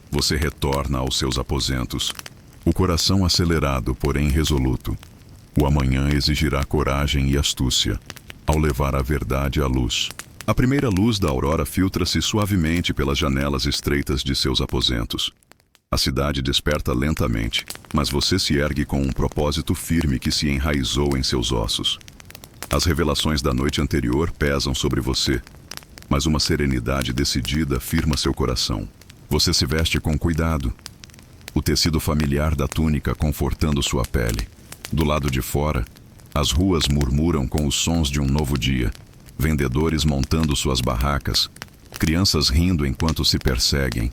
Você retorna aos seus aposentos, o coração acelerado, porém resoluto. O amanhã exigirá coragem e astúcia, ao levar a verdade à luz. A primeira luz da aurora filtra-se suavemente pelas janelas estreitas de seus aposentos. A cidade desperta lentamente, mas você se ergue com um propósito firme que se enraizou em seus ossos. As revelações da noite anterior pesam sobre você, mas uma serenidade decidida firma seu coração. Você se veste com cuidado, o tecido familiar da túnica confortando sua pele. Do lado de fora, as ruas murmuram com os sons de um novo dia, vendedores montando suas barracas, crianças rindo enquanto se perseguem,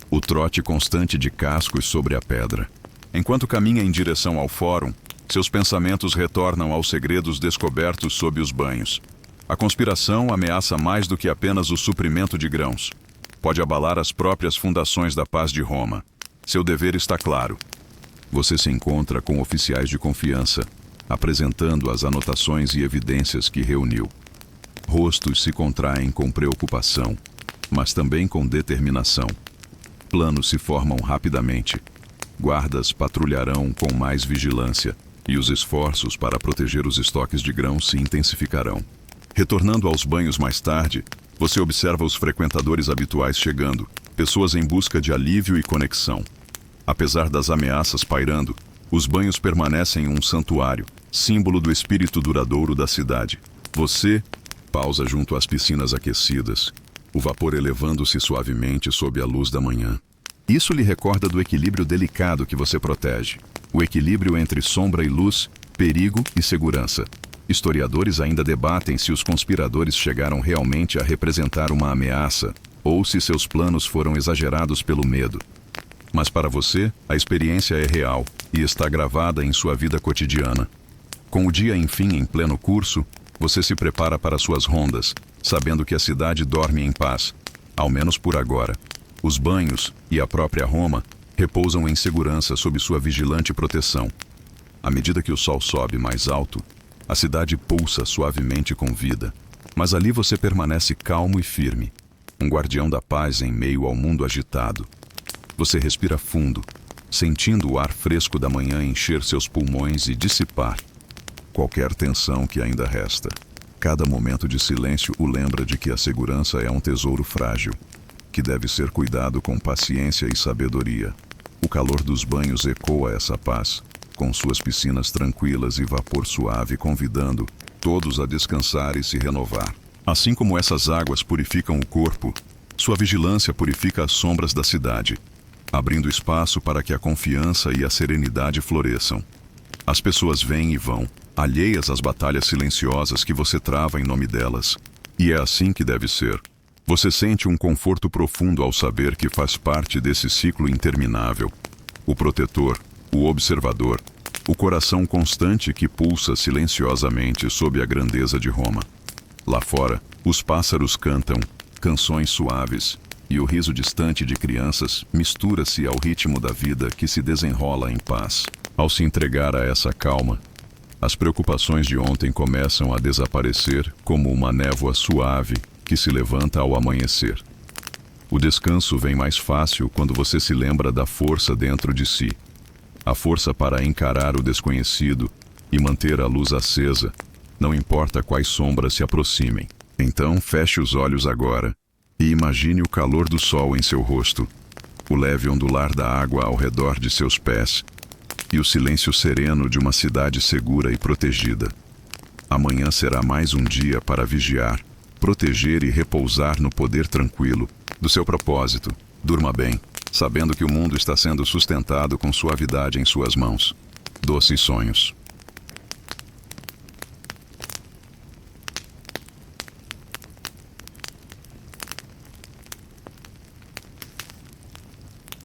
o trote constante de cascos sobre a pedra. Enquanto caminha em direção ao fórum, seus pensamentos retornam aos segredos descobertos sob os banhos. A conspiração ameaça mais do que apenas o suprimento de grãos. Pode abalar as próprias fundações da paz de Roma. Seu dever está claro. Você se encontra com oficiais de confiança, apresentando as anotações e evidências que reuniu. Rostos se contraem com preocupação, mas também com determinação. Planos se formam rapidamente. Guardas patrulharão com mais vigilância, e os esforços para proteger os estoques de grãos se intensificarão. Retornando aos banhos mais tarde, você observa os frequentadores habituais chegando, pessoas em busca de alívio e conexão. Apesar das ameaças pairando, os banhos permanecem um santuário, símbolo do espírito duradouro da cidade. Você pausa junto às piscinas aquecidas, o vapor elevando-se suavemente sob a luz da manhã. Isso lhe recorda do equilíbrio delicado que você protege. O equilíbrio entre sombra e luz, perigo e segurança. Historiadores ainda debatem se os conspiradores chegaram realmente a representar uma ameaça, ou se seus planos foram exagerados pelo medo. Mas para você, a experiência é real e está gravada em sua vida cotidiana. Com o dia enfim em pleno curso, você se prepara para suas rondas, sabendo que a cidade dorme em paz, ao menos por agora. Os banhos e a própria Roma repousam em segurança sob sua vigilante proteção. À medida que o sol sobe mais alto, a cidade pulsa suavemente com vida, mas ali você permanece calmo e firme, um guardião da paz em meio ao mundo agitado. Você respira fundo, sentindo o ar fresco da manhã encher seus pulmões e dissipar qualquer tensão que ainda resta. Cada momento de silêncio o lembra de que a segurança é um tesouro frágil, que deve ser cuidado com paciência e sabedoria. O calor dos banhos ecoa essa paz, com suas piscinas tranquilas e vapor suave convidando todos a descansar e se renovar. Assim como essas águas purificam o corpo, sua vigilância purifica as sombras da cidade, abrindo espaço para que a confiança e a serenidade floresçam. As pessoas vêm e vão, alheias às batalhas silenciosas que você trava em nome delas. E é assim que deve ser. Você sente um conforto profundo ao saber que faz parte desse ciclo interminável. O protetor, o observador, o coração constante que pulsa silenciosamente sob a grandeza de Roma. Lá fora, os pássaros cantam canções suaves, e o riso distante de crianças mistura-se ao ritmo da vida que se desenrola em paz. Ao se entregar a essa calma, as preocupações de ontem começam a desaparecer como uma névoa suave que se levanta ao amanhecer. O descanso vem mais fácil quando você se lembra da força dentro de si. A força para encarar o desconhecido e manter a luz acesa, não importa quais sombras se aproximem. Então feche os olhos agora e imagine o calor do sol em seu rosto, o leve ondular da água ao redor de seus pés e o silêncio sereno de uma cidade segura e protegida. Amanhã será mais um dia para vigiar, proteger e repousar no poder tranquilo do seu propósito. Durma bem, sabendo que o mundo está sendo sustentado com suavidade em suas mãos. Doces sonhos.